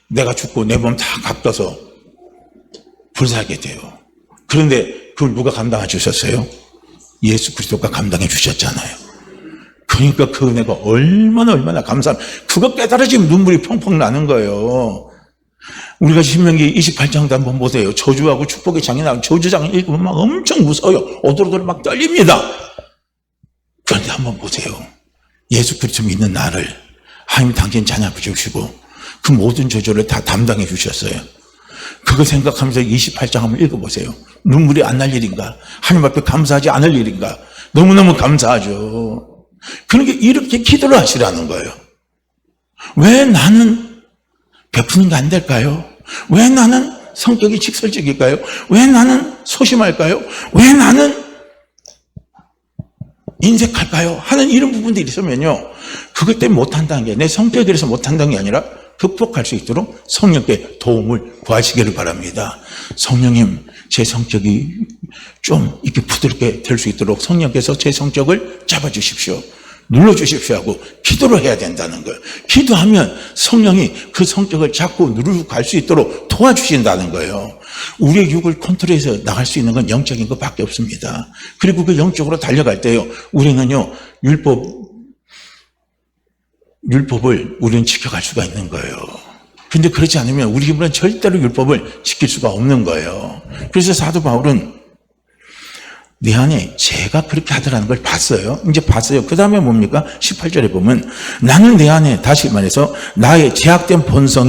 내가 죽고 내 몸 다 각떠서 불사하게 돼요. 그런데 그걸 누가 감당해 주셨어요? 예수 그리스도가 감당해 주셨잖아요. 그러니까 그 은혜가 얼마나 감사합니다. 그거 깨달아지면 눈물이 펑펑 나는 거예요. 우리가 신명기 28장도 한번 보세요. 저주하고 축복의 장이 나오면 저주장 읽으면 막 엄청 무서워요. 오돌오돌 막 떨립니다. 그런데 한번 보세요. 예수 그리스도 믿는 나를 하나님 당신 자녀 주시고 그 모든 저주를 다 담당해 주셨어요. 그거 생각하면서 28장 한번 읽어보세요. 눈물이 안 날 일인가? 하나님 앞에 감사하지 않을 일인가? 너무너무 감사하죠. 그러니까 이렇게 기도를 하시라는 거예요. 왜 나는 베푸는 게 안 될까요? 왜 나는 성격이 직설적일까요? 왜 나는 소심할까요? 왜 나는 인색할까요? 하는 이런 부분들이 있으면요, 그것 때문에 못한다는 게, 내 성격이라서 못한다는 게 아니라 극복할 수 있도록 성령께 도움을 구하시기를 바랍니다. 성령님, 제 성격이 좀 이렇게 부드럽게 될 수 있도록 성령께서 제 성격을 잡아주십시오. 눌러주십시오 하고 기도를 해야 된다는 거예요. 기도하면 성령이 그 성격을 잡고 누르고 갈 수 있도록 도와주신다는 거예요. 우리의 육을 컨트롤해서 나갈 수 있는 건 영적인 것밖에 없습니다. 그리고 그 영적으로 달려갈 때요, 우리는요, 율법을 우리는 지켜갈 수가 있는 거예요. 근데 그렇지 않으면 우리 힘으로는 절대로 율법을 지킬 수가 없는 거예요. 그래서 사도 바울은 내 안에 죄가 그렇게 하더라는 걸 봤어요. 이제 봤어요. 그 다음에 뭡니까? 18절에 보면 나는 내 안에, 다시 말해서 나의 죄악된 본성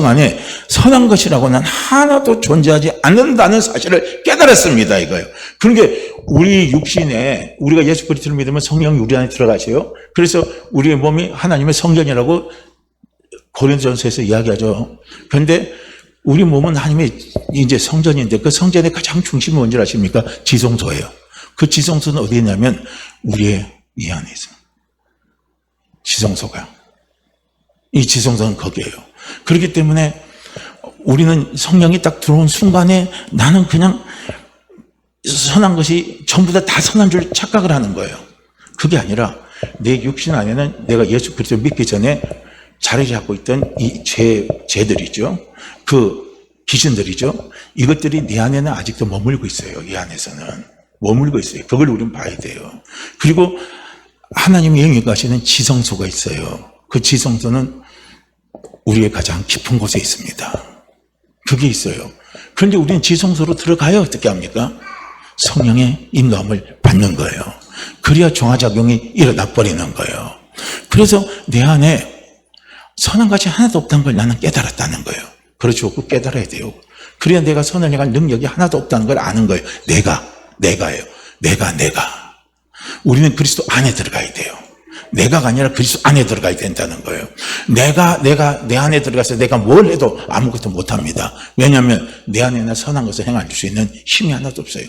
안에 선한 것이라고는 하나도 존재하지 않는다는 사실을 깨달았습니다. 이거예요. 그러니까 우리 육신에, 우리가 예수 그리스도를 믿으면 성령이 우리 안에 들어가세요. 그래서 우리의 몸이 하나님의 성전이라고 고린도전서에서 이야기하죠. 그런데 우리 몸은 하나님의 이제 성전인데, 그 성전의 가장 중심이 뭔지 아십니까? 지성소예요. 그 지성소는 어디에 있냐면 우리의 이 안에 있습니다. 지성소가. 이 지성소는 거기에요. 그렇기 때문에 우리는 성령이 딱 들어온 순간에 나는 그냥 선한 것이 전부 다 선한 줄 착각을 하는 거예요. 그게 아니라 내 육신 안에는 내가 예수 그리스도를 믿기 전에 자리 잡고 있던 이 죄들이죠. 그 귀신들이죠. 이것들이 내 안에는 아직도 머물고 있어요. 이 안에서는 머물고 있어요. 그걸 우리는 봐야 돼요. 그리고 하나님이 영입하시는 지성소가 있어요. 그 지성소는 우리의 가장 깊은 곳에 있습니다. 그게 있어요. 그런데 우리는 지성소로 들어가야 어떻게 합니까? 성령의 인도함을 받는 거예요. 그래야 종화작용이 일어나 버리는 거예요. 그래서 내 안에 선한 것이 하나도 없다는 걸 나는 깨달았다는 거예요. 그렇죠. 그 깨달아야 돼요. 그래야 내가 선을 행할 능력이 하나도 없다는 걸 아는 거예요. 내가예요. 내가. 우리는 그리스도 안에 들어가야 돼요. 내가가 아니라 그리스도 안에 들어가야 된다는 거예요. 내가 내 안에 들어가서 내가 뭘 해도 아무것도 못합니다. 왜냐하면 내 안에는 선한 것을 행할 수 있는 힘이 하나도 없어요.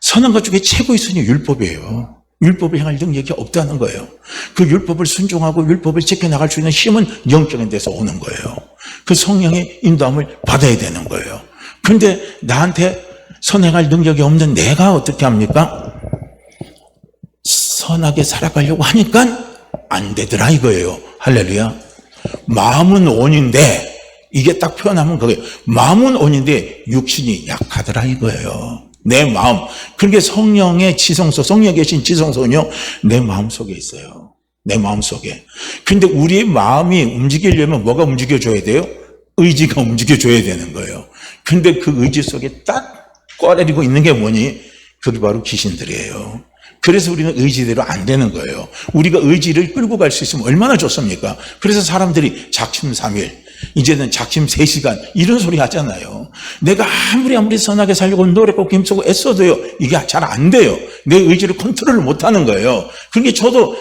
선한 것 중에 최고의 선이 율법이에요. 율법을 행할 능력이 없다는 거예요. 그 율법을 순종하고 율법을 지켜나갈 수 있는 힘은 영적인 데서 오는 거예요. 그 성령의 인도함을 받아야 되는 거예요. 그런데 나한테 선행할 능력이 없는 내가 어떻게 합니까? 선하게 살아가려고 하니까 안 되더라 이거예요. 할렐루야. 마음은 온인데, 이게 딱 표현하면 그거예요. 마음은 온인데 육신이 약하더라 이거예요. 내 마음. 그게 성령의 지성소, 성령에 계신 지성소는요, 내 마음 속에 있어요. 내 마음 속에. 근데 우리의 마음이 움직이려면 뭐가 움직여줘야 돼요? 의지가 움직여줘야 되는 거예요. 근데 그 의지 속에 딱 꺼내리고 있는 게 뭐니? 그게 바로 귀신들이에요. 그래서 우리는 의지대로 안 되는 거예요. 우리가 의지를 끌고 갈 수 있으면 얼마나 좋습니까? 그래서 사람들이 작심 3일, 이제는 작심 3시간 이런 소리 하잖아요. 내가 아무리 선하게 살려고 노력하고 힘쓰고 애써도요, 이게 잘 안 돼요. 내 의지를 컨트롤을 못하는 거예요. 그러니까 저도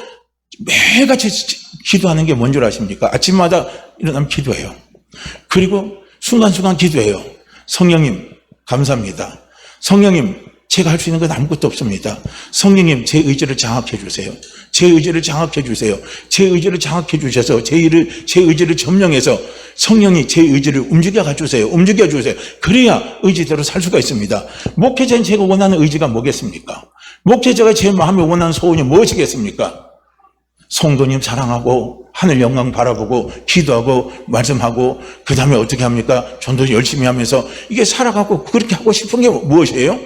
매일같이 기도하는 게 뭔 줄 아십니까? 아침마다 일어나면 기도해요. 그리고 순간순간 기도해요. 성령님 감사합니다. 성령님, 제가 할 수 있는 건 아무것도 없습니다. 성령님, 제 의지를 장악해 주세요. 제 의지를 장악해 주세요. 제 의지를 장악해 주셔서 제 의지를 점령해서 성령이 제 의지를 움직여 주세요. 움직여 주세요. 그래야 의지대로 살 수가 있습니다. 목회자인 제가 원하는 의지가 뭐겠습니까? 목회자가 제 마음에 원하는 소원이 무엇이겠습니까? 성도님 사랑하고 하늘 영광 바라보고 기도하고 말씀하고 그 다음에 어떻게 합니까? 전도 열심히 하면서 이게 살아가고 그렇게 하고 싶은 게 무엇이에요?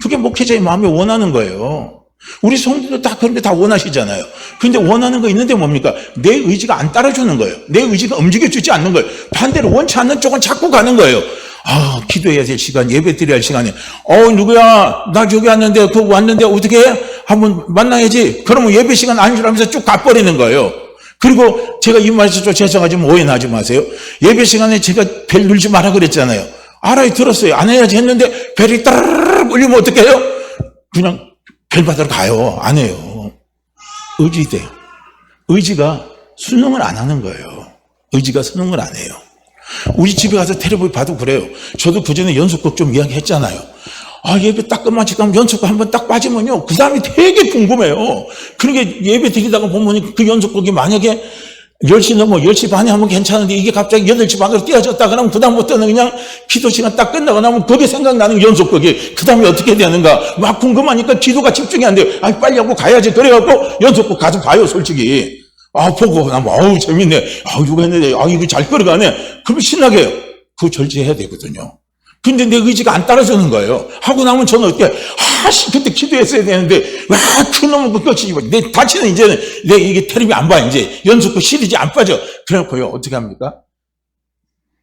그게 목회자의 마음이 원하는 거예요. 우리 성도도 다 그런 게 다 원하시잖아요. 근데 원하는 거 있는데 뭡니까? 내 의지가 안 따라주는 거예요. 내 의지가 움직여주지 않는 거예요. 반대로 원치 않는 쪽은 자꾸 가는 거예요. 기도해야 될 시간, 예배 드려야 할 시간에 누구야? 나 저기 왔는데 그거 왔는데 어떻게 해? 한번 만나야지. 그러면 예배 시간 아닌 줄 알면서 쭉 가버리는 거예요. 그리고 제가 이 말에서 좀 죄송하지만 오해하지 마세요. 예배 시간에 제가 벨 눌지 마라 그랬잖아요. 알아요, 들었어요. 안 해야지 했는데 벨이 따르르 울리면 어떻게 해요? 그냥 벨 받으러 가요. 안 해요. 의지돼요. 의지가 순응을 안 하는 거예요. 의지가 순응을 안 해요. 우리 집에 가서 텔레비전 봐도 그래요. 저도 그전에 연속극 좀 이야기했잖아요. 예배 딱 끝마치고 가면 연속극 한번 딱 빠지면요, 그 사람이 되게 궁금해요. 그러게 예배 드리다가 보면 그 연속극이 만약에 10시 넘어 10시 반에 하면 괜찮은데 이게 갑자기 8시 반으로 띄어졌다 그러면 그다음부터는 그냥 기도 시간 딱 끝나고 나면 그게 생각나는 연속극이 그 다음에 어떻게 되는가 막 궁금하니까 기도가 집중이 안 돼요. 빨리 하고 가야지. 그래갖고 연속극 가서 봐요, 솔직히. 보고 나면 재밌네. 이거 했는데 이거 잘 끌어가네. 그러면 신나게 해요. 그거 절제해야 되거든요. 근데 내 의지가 안 따라주는 거예요. 하고 나면 저는 어떻게 그때 기도했어야 되는데 그놈은 끝이 내 다치는 이제는 내 이게 텔레비 안 봐. 이제 연속극 시리즈 안 빠져. 그래갖고요, 어떻게 합니까?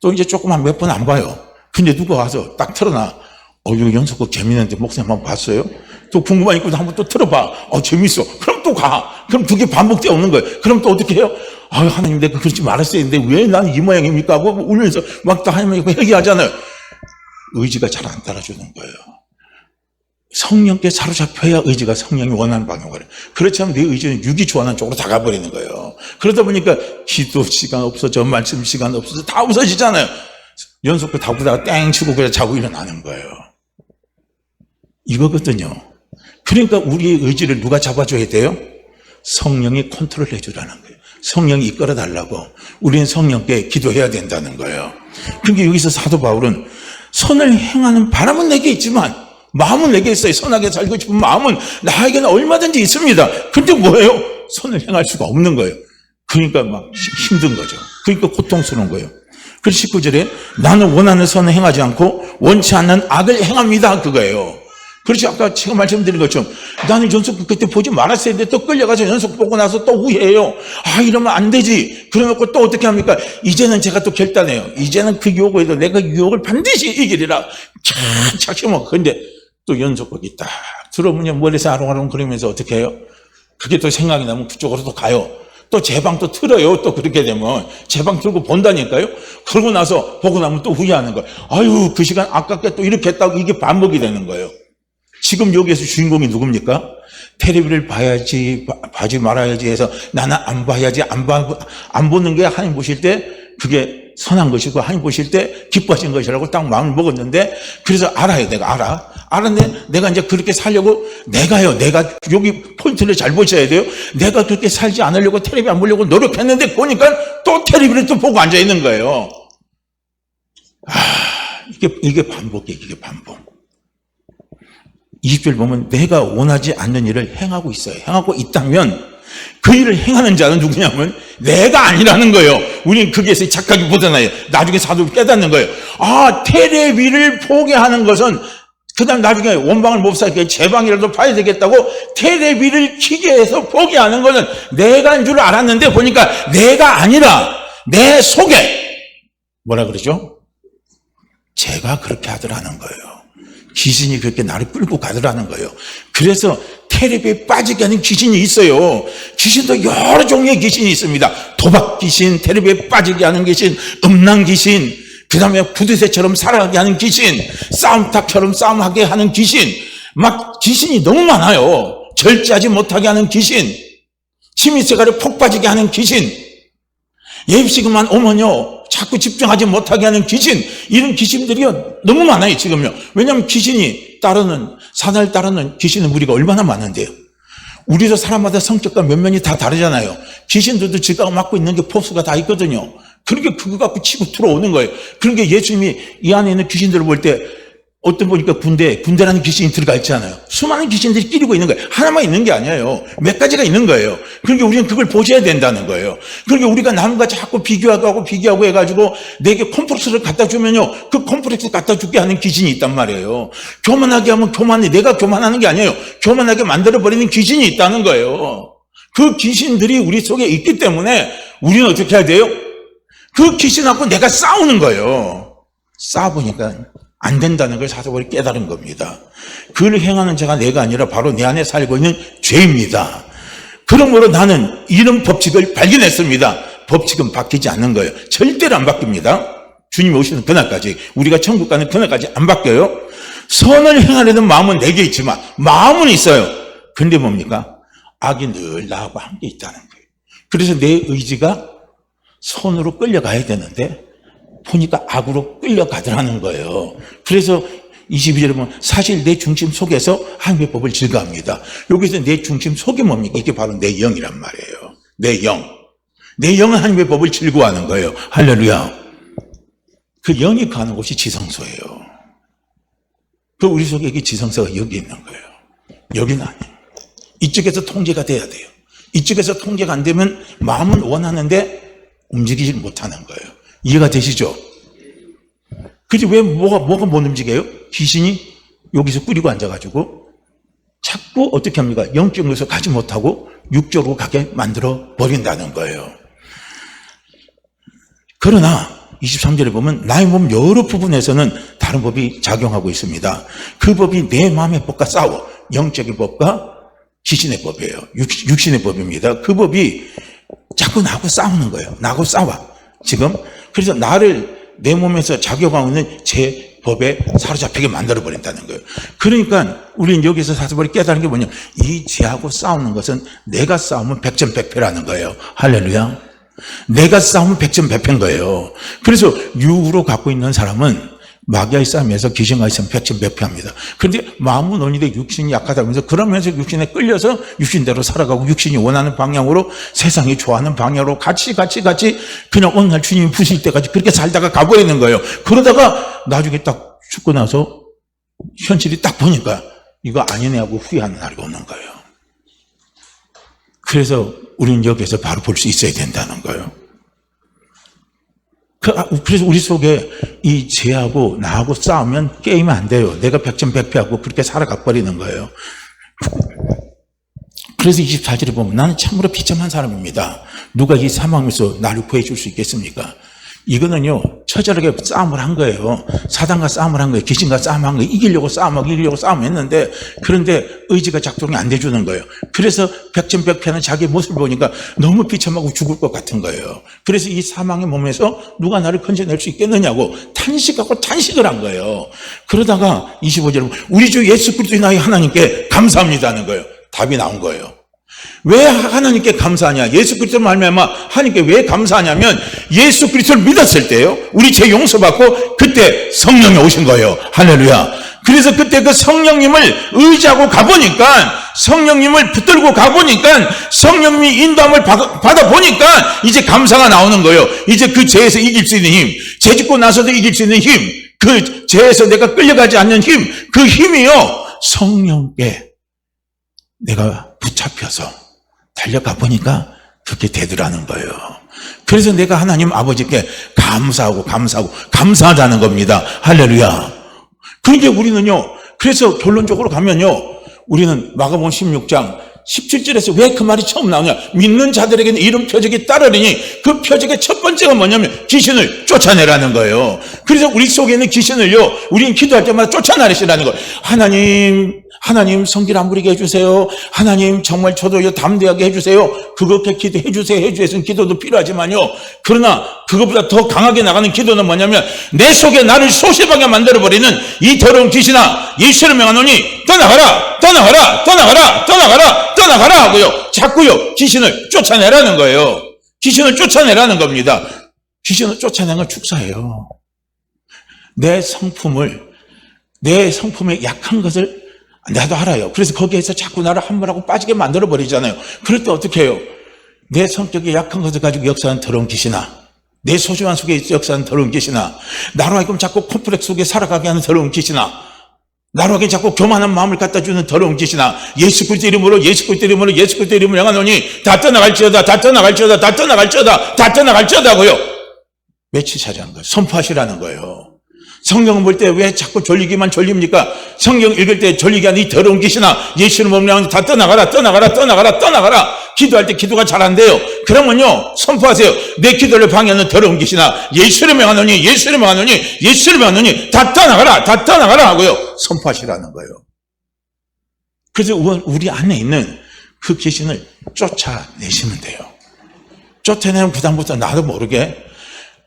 또 이제 조금 한 몇 번 안 봐요. 근데 누가 와서 딱 틀어놔. 이거 연속극 재밌는데 목사님 한번 봤어요? 또 궁금하니까 한번 또 틀어봐. 재밌어. 그럼 또 가. 그럼 그게 반복되어 오는 거예요. 그럼 또 어떻게 해요? 하나님, 내가 그러지 말았어야 했는데 왜 나는 이 모양입니까? 하고 울면서 막 또 하나님 얘기하잖아요. 의지가 잘 안 따라주는 거예요. 성령께 사로잡혀야 의지가 성령이 원하는 방향으로 가요. 그렇지 않으면 내 의지는 육이 좋아하는 쪽으로 다 가버리는 거예요. 그러다 보니까 기도 시간 없어져, 말씀 시간 없어져, 다 없어지잖아요. 연속극 다 보다가 땡 치고 그냥 자고 일어나는 거예요. 이거거든요. 그러니까 우리의 의지를 누가 잡아줘야 돼요? 성령이 컨트롤 해주라는 거예요. 성령이 이끌어달라고. 우리는 성령께 기도해야 된다는 거예요. 그러니까 여기서 사도 바울은 선을 행하는 바람은 내게 있지만 마음은 내게 있어요. 선하게 살고 싶은 마음은 나에게는 얼마든지 있습니다. 근데 뭐예요? 선을 행할 수가 없는 거예요. 그러니까 막 힘든 거죠. 그러니까 고통스러운 거예요. 그래서 19절에 나는 원하는 선을 행하지 않고 원치 않는 악을 행합니다. 그거예요. 그렇지. 아까 제가 말씀드린 것처럼 나는 연속 그때 보지 말았어야 했는데 또 끌려가서 연속 보고 나서 또 후회해요. 아, 이러면 안 되지. 그러놓고 또 어떻게 합니까? 이제는 제가 또 결단해요. 이제는 그 유혹에도 내가 유혹을 반드시 이기리라. 착착 근데 또 연속극이 딱 들어오면 멀리서 아롱아롱 그러면서 어떻게 해요? 그게 또 생각이 나면 그쪽으로 또 가요. 또 제 방 또 틀어요. 또 그렇게 되면 제 방 틀고 본다니까요. 그러고 나서 보고 나면 또 후회하는 거예요. 아유, 그 시간 아깝게 또 이렇게 했다고 이게 반복이 되는 거예요. 지금 여기에서 주인공이 누굽니까? 텔레비를 봐야지, 봐지 말아야지 해서 나는 안 봐야지, 안 보는 게 하나님 보실 때 그게 선한 것이고 하나님 보실 때 기뻐하신 것이라고 딱 마음을 먹었는데 그래서 알아요. 내가 알았는데 내가 이제 그렇게 살려고 내가 여기 포인트를 잘 보셔야 돼요. 내가 그렇게 살지 않으려고 텔레비 안 보려고 노력했는데 보니까 또 텔레비를 또 보고 앉아 있는 거예요. 이게 반복이에요. 이게 반복. 20절 보면 내가 원하지 않는 일을 행하고 있어요. 행하고 있다면 그 일을 행하는 자는 누구냐면 내가 아니라는 거예요. 우리는 거기에서 착각이 묻어나요. 나중에 사도를 깨닫는 거예요. 아, 텔레비를 포기하는 것은 그 다음 나중에 원방을 못 살게 제 방이라도 봐야 되겠다고 텔레비를 켜게 해서 포기하는 것은 내가인 줄 알았는데 보니까 내가 아니라 내 속에 뭐라 그러죠? 제가 그렇게 하더라는 거예요. 귀신이 그렇게 나를 끌고 가더라는 거예요. 그래서 텔레비에 빠지게 하는 귀신이 있어요. 귀신도 여러 종류의 귀신이 있습니다. 도박 귀신, 텔레비에 빠지게 하는 귀신, 음란 귀신, 그 다음에 구두쇠처럼 살아가게 하는 귀신, 싸움탁처럼 싸움하게 하는 귀신, 막 귀신이 너무 많아요. 절제하지 못하게 하는 귀신, 취미생활에 폭 빠지게 하는 귀신, 예입시간만 오면요 자꾸 집중하지 못하게 하는 귀신, 이런 귀신들이 너무 많아요 지금요. 왜냐하면 귀신이 사단을 따르는 귀신은 우리가 얼마나 많은데요. 우리도 사람마다 성격과 면면이 다 다르잖아요. 귀신들도 지가 맡고 있는 게 포수가 다 있거든요. 그렇게 그거 갖고 치고 들어오는 거예요. 그러니까 예수님이 이 안에 있는 귀신들을 볼 때 어떤 보니까 군대라는 귀신이 들어가 있잖아요. 수많은 귀신들이 끼리고 있는 거예요. 하나만 있는 게 아니에요. 몇 가지가 있는 거예요. 그러니까 우리는 그걸 보셔야 된다는 거예요. 그러니까 우리가 남과 자꾸 비교하고 해가지고 내게 콤플렉스를 갖다 주면요, 그 콤플렉스 갖다 주게 하는 귀신이 있단 말이에요. 교만하게 하면 교만해. 내가 교만하는 게 아니에요. 교만하게 만들어버리는 귀신이 있다는 거예요. 그 귀신들이 우리 속에 있기 때문에 우리는 어떻게 해야 돼요? 그 귀신하고 내가 싸우는 거예요. 싸워보니까 안 된다는 걸 사도벌이 깨달은 겁니다. 그를 행하는 자가 내가 아니라 바로 내 안에 살고 있는 죄입니다. 그러므로 나는 이런 법칙을 발견했습니다. 법칙은 바뀌지 않는 거예요. 절대로 안 바뀝니다. 주님이 오시는 그날까지, 우리가 천국 가는 그날까지 안 바뀌어요. 선을 행하려는 마음은 내게 있지만 마음은 있어요. 근데 뭡니까? 악이 늘 나하고 함께 있다는 거예요. 그래서 내 의지가 선으로 끌려가야 되는데 보니까 악으로 끌려가더라는 거예요. 그래서 22절에 보면 사실 내 중심 속에서 하나님의 법을 즐거워합니다. 여기서 내 중심 속이 뭡니까? 이게 바로 내 영이란 말이에요. 내 영. 내 영은 하나님의 법을 즐거워하는 거예요. 할렐루야. 그 영이 가는 곳이 지성소예요. 그 우리 속에 이게 지성소가 여기 있는 거예요. 여기는 아니에요. 이쪽에서 통제가 돼야 돼요. 이쪽에서 통제가 안 되면 마음은 원하는데 움직이지 못하는 거예요. 이해가 되시죠? 그지? 왜 뭐가 못 움직여요? 귀신이 여기서 꾸리고 앉아가지고 자꾸 어떻게 합니까? 영적으로서 가지 못하고 육적으로 가게 만들어 버린다는 거예요. 그러나 23절에 보면 나의 몸 여러 부분에서는 다른 법이 작용하고 있습니다. 그 법이 내 마음의 법과 싸워. 영적인 법과 귀신의 법이에요. 육신의 법입니다. 그 법이 자꾸 나하고 싸우는 거예요. 나하고 싸워. 지금 그래서 나를 내 몸에서 작용하고 있는 제 법에 사로잡히게 만들어버린다는 거예요. 그러니까 우리는 여기서 사도벌이 깨달은 게 뭐냐면 이 죄하고 싸우는 것은 내가 싸우면 백전백패라는 거예요. 할렐루야. 내가 싸우면 백전백패인 거예요. 그래서 육으로 갖고 있는 사람은 마귀와의 싸움에서 귀신과 있으면 백전백패합니다. 그런데 마음은 원인데 육신이 약하다면서 그러면서 육신에 끌려서 육신대로 살아가고 육신이 원하는 방향으로 세상이 좋아하는 방향으로 같이 그냥 어느 날 주님이 부실 때까지 그렇게 살다가 가버리는 거예요. 그러다가 나중에 딱 죽고 나서 현실이 딱 보니까 이거 아니네 하고 후회하는 날이 오는 거예요. 그래서 우리는 여기에서 바로 볼 수 있어야 된다는 거예요. 그래서 우리 속에 이 죄하고 나하고 싸우면 게임은 안 돼요. 내가 백전백패하고 그렇게 살아가 버리는 거예요. 그래서 24절에 보면 나는 참으로 비참한 사람입니다. 누가 이 사망에서 나를 구해줄 수 있겠습니까? 이거는요, 처절하게 싸움을 한 거예요. 사단과 싸움을 한 거예요. 귀신과 싸움을 한 거예요. 이기려고 싸움했는데, 그런데 의지가 작동이 안 돼주는 거예요. 그래서 백전백패는 자기 모습을 보니까 너무 비참하고 죽을 것 같은 거예요. 그래서 이 사망의 몸에서 누가 나를 건져낼 수 있겠느냐고 탄식하고 탄식을 한 거예요. 그러다가 25절에 우리 주 예수 그리스도의 나의 하나님께 감사합니다는 거예요. 답이 나온 거예요. 왜 하나님께 감사하냐? 예수 그리스도를 말미암아 하나님께 왜 감사하냐면 예수 그리스도를 믿었을 때요, 우리 죄 용서받고 그때 성령이 오신 거예요. 할렐루야. 그래서 그때 그 성령님을 의지하고 가보니까, 성령님을 붙들고 가보니까, 성령님이 인도함을 받아보니까 이제 감사가 나오는 거예요. 이제 그 죄에서 이길 수 있는 힘, 죄 짓고 나서도 이길 수 있는 힘, 그 죄에서 내가 끌려가지 않는 힘, 그 힘이요, 성령께 내가 붙잡혀서 달려가 보니까 그렇게 되더라는 거예요. 그래서 내가 하나님 아버지께 감사하다는 겁니다. 할렐루야. 그러니까 우리는요, 그래서 결론적으로 가면요, 우리는 마가복음 16장 17절에서 왜 그 말이 처음 나오냐? 믿는 자들에게는 이런 표적이 따르리니, 그 표적의 첫 번째가 뭐냐면 귀신을 쫓아내라는 거예요. 그래서 우리 속에 있는 귀신을요, 우리는 기도할 때마다 쫓아내시라는 거예요. 하나님 성질 안 부리게 해주세요. 하나님 정말 저도 담대하게 해주세요. 그렇게 기도해 주세요. 기도도 필요하지만요, 그러나 그것보다 더 강하게 나가는 기도는 뭐냐면 내 속에 나를 소심하게 만들어버리는 이 더러운 귀신아, 예수를 명하노니 떠나가라 하고요, 자꾸요 기신을 쫓아내라는 거예요. 귀신을 쫓아내라는 겁니다. 귀신을 쫓아내는 건 축사예요. 내 성품에 약한 것을 나도 알아요. 그래서 거기에서 자꾸 나를 함몰하고 빠지게 만들어버리잖아요. 그럴 때 어떻게 해요? 내 성격에 약한 것을 가지고 역사하는 더러운 귀신아, 내 소중한 속에 역사하는 더러운 귀신아, 나로 하여금 자꾸 콤플렉스 속에 살아가게 하는 더러운 귀신아, 나로 하여금 자꾸 교만한 마음을 갖다 주는 더러운 귀신아, 예수 그리스도 이름으로 명하노니 다 떠나갈지어다고요. 외치자는 거예요. 선포하시라는 거예요. 성경을 볼 때 왜 자꾸 졸리기만 졸립니까? 성경 읽을 때 졸리게 하는 이 더러운 귀신아, 예수를 몸량은 다 떠나가라. 기도할 때 기도가 잘 안 돼요. 그러면요, 선포하세요. 내 기도를 방해하는 더러운 귀신아, 예수를 명하노니 다 떠나가라 하고요, 선포하시라는 거예요. 그래서 우리 안에 있는 그 귀신을 쫓아내시면 돼요. 쫓아내면 그다음부터 나도 모르게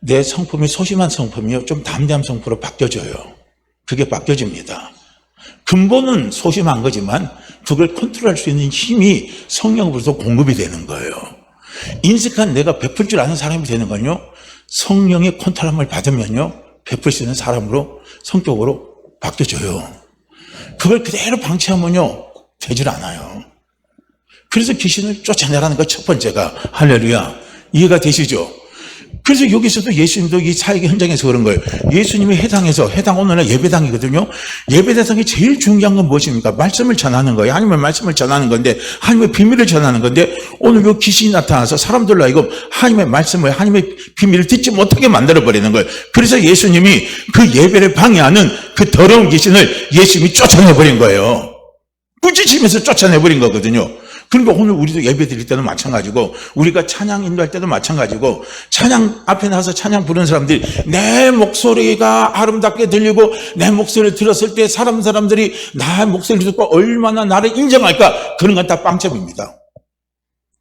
내 성품이 소심한 성품이요, 좀 담대한 성품으로 바뀌어져요. 그게 바뀌어집니다. 근본은 소심한 거지만 그걸 컨트롤할 수 있는 힘이 성령으로부터 공급이 되는 거예요. 인색한 내가 베풀 줄 아는 사람이 되는 건요, 성령의 컨트롤함을 받으면요, 베풀 수 있는 사람으로, 성격으로 바뀌어져요. 그걸 그대로 방치하면요, 되질 않아요. 그래서 귀신을 쫓아내라는 거 첫 번째가, 할렐루야, 이해가 되시죠? 그래서 여기서도 예수님도 이 사역의 현장에서 그런 거예요. 예수님이 해당 오늘날 예배당이거든요. 예배대상이 제일 중요한 건 무엇입니까? 말씀을 전하는 거예요. 하나님의 말씀을 전하는 건데, 하나님의 비밀을 전하는 건데, 오늘 요 귀신이 나타나서 사람들로 하여금 하나님의 말씀을, 하나님의 비밀을 듣지 못하게 만들어버리는 거예요. 그래서 예수님이 그 예배를 방해하는 그 더러운 귀신을 예수님이 쫓아내버린 거예요. 꾸짖으면서 쫓아내버린 거거든요. 그러니까 오늘 우리도 예배 드릴 때도 마찬가지고, 우리가 찬양 인도할 때도 마찬가지고, 찬양 앞에 나와서 찬양 부르는 사람들이 내 목소리가 아름답게 들리고 내 목소리를 들었을 때 사람들이 나의 목소리를 듣고 얼마나 나를 인정할까, 그런 건 다 빵점입니다.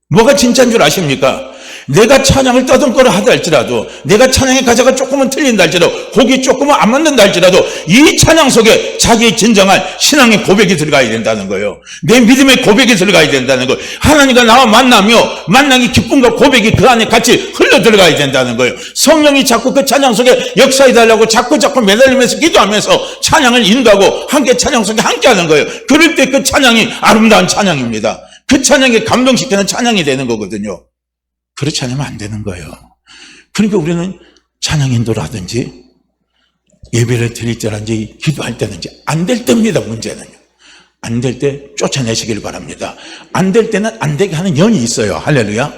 뭐가 진짜인 줄 아십니까? 내가 찬양을 떠듬거려 하다 할지라도, 내가 찬양의 가사가 조금은 틀린다 할지라도, 곡이 조금은 안 맞는다 할지라도, 이 찬양 속에 자기의 진정한 신앙의 고백이 들어가야 된다는 거예요. 내 믿음의 고백이 들어가야 된다는 거예요. 하나님과 나와 만나기 기쁨과 고백이 그 안에 같이 흘러 들어가야 된다는 거예요. 성령이 자꾸 그 찬양 속에 역사해 달라고 자꾸 매달리면서 기도하면서 찬양을 인도하고 함께 찬양 속에 함께 하는 거예요. 그럴 때 그 찬양이 아름다운 찬양입니다. 그 찬양에 감동시키는 찬양이 되는 거거든요. 그렇지 않으면 안 되는 거예요. 그러니까 우리는 찬양 인도라든지 예배를 드릴 때라든지 기도할 때든지 안 될 때입니다. 문제는요. 안 될 때 쫓아내시길 바랍니다. 안 될 때는 안 되게 하는 영이 있어요. 할렐루야.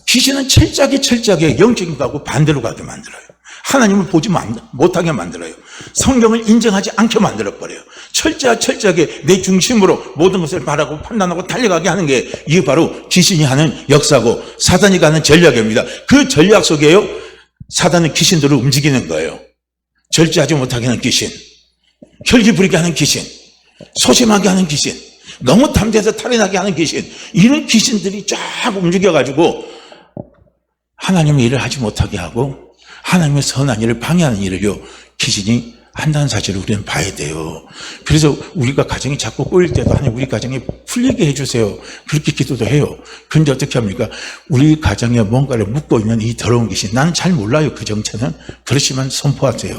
귀신은 철저하게 영적인 거하고 반대로 가게 만들어요. 하나님을 보지 못하게 만들어요. 성경을 인정하지 않게 만들어버려요. 철저하게 내 중심으로 모든 것을 바라고 판단하고 달려가게 하는 게 이게 바로 귀신이 하는 역사고 사단이 가는 전략입니다. 그 전략 속에요, 사단은 귀신들을 움직이는 거예요. 절제하지 못하게 하는 귀신, 혈기 부리게 하는 귀신, 소심하게 하는 귀신, 너무 탐대해서 탈인하게 하는 귀신, 이런 귀신들이 쫙 움직여가지고 하나님의 일을 하지 못하게 하고 하나님의 선한 일을 방해하는 일을요, 귀신이 한다는 사실을 우리는 봐야 돼요. 그래서 우리가 가정이 자꾸 꼬일 때도 하나님 우리 가정에 풀리게 해주세요. 그렇게 기도도 해요. 그런데 어떻게 합니까? 우리 가정에 뭔가를 묻고 있는 이 더러운 귀신, 나는 잘 몰라요 그 정체는. 그렇지만 선포하세요.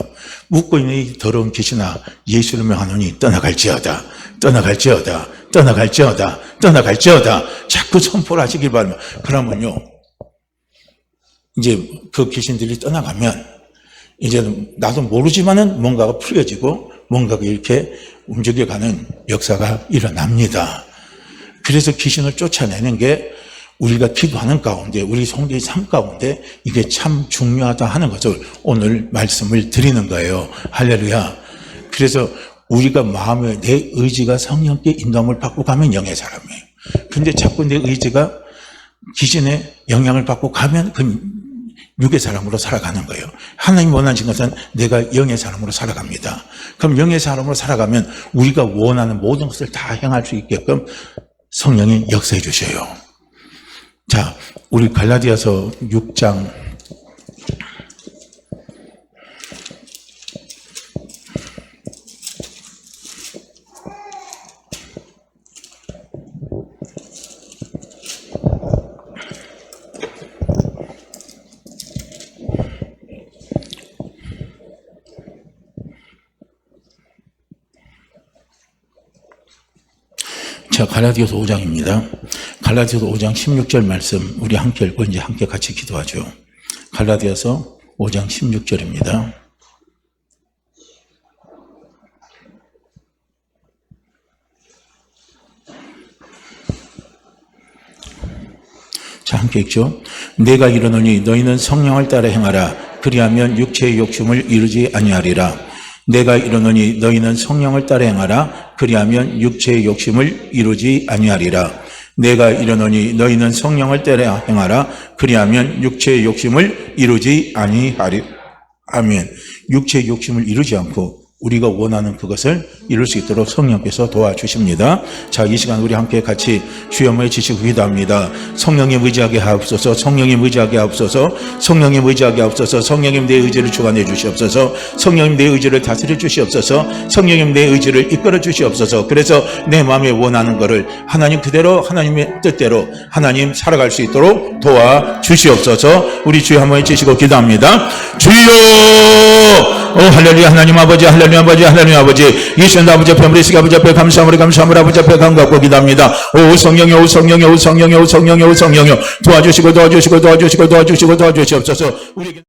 묻고 있는 이 더러운 귀신아, 예수를 명하노니 떠나갈지어다, 떠나갈지어다, 떠나갈지어다, 떠나갈지어다. 자꾸 선포를 하시길 바랍니다. 그러면요, 이제 그 귀신들이 떠나가면 이제 나도 모르지만은 뭔가가 풀려지고 뭔가가 이렇게 움직여가는 역사가 일어납니다. 그래서 귀신을 쫓아내는 게 우리가 기도하는 가운데, 우리 성도의 삶 가운데 이게 참 중요하다 하는 것을 오늘 말씀을 드리는 거예요. 할렐루야. 그래서 우리가 마음에 내 의지가 성령께 인도함을 받고 가면 영의 사람이에요. 근데 자꾸 내 의지가 귀신의 영향을 받고 가면 그 육의 사람으로 살아가는 거예요. 하나님 원하신 것은 내가 영의 사람으로 살아갑니다. 그럼 영의 사람으로 살아가면 우리가 원하는 모든 것을 다 행할 수 있게끔 성령이 역사해 주셔요. 자, 우리 갈라디아서 6장 자, 갈라디아서 5장입니다. 갈라디아서 5장 16절 말씀 우리 함께 읽고 이제 함께 같이 기도하죠. 갈라디아서 5장 16절입니다. 자, 함께 읽죠. 내가 이르노니 너희는 성령을 따라 행하라. 그리하면 육체의 욕심을 이루지 아니하리라. 내가 이르노니 너희는 성령을 따라 행하라. 그리하면 육체의 욕심을 이루지 아니하리라. 내가 이르노니 너희는 성령을 따라 행하라. 그리하면 육체의 욕심을 이루지 아니하리라. 아멘. 육체의 욕심을 이루지 않고 우리가 원하는 그것을 이룰 수 있도록 성령께서 도와주십니다. 자, 이 시간 우리 함께 같이 주여의 지시고 기도합니다. 성령님 의지하게 하옵소서, 성령님 의지하게 하옵소서, 성령님 의지하게 하옵소서, 성령님 내 의지를 주관해 주시옵소서, 성령님 내 의지를 다스려 주시옵소서, 성령님 내 의지를 이끌어 주시옵소서. 그래서 내 마음에 원하는 것을 하나님 그대로 하나님의 뜻대로 하나님 살아갈 수 있도록 도와주시옵소서. 우리 주여 한번 지시고 기도합니다. 주여! 할렐루야. 하나님 아버지, 할렐루야 아버지, 할렐루야 아버지, 이 시간 아버지 앞에 우리 아버지 앞에 감사함을 아버지 앞에 감사하고 기도합니다. 오 성령이, 오 성령이, 오 성령이, 오 성령이, 오 성령이 도와주시고 도와주시옵소서. 우리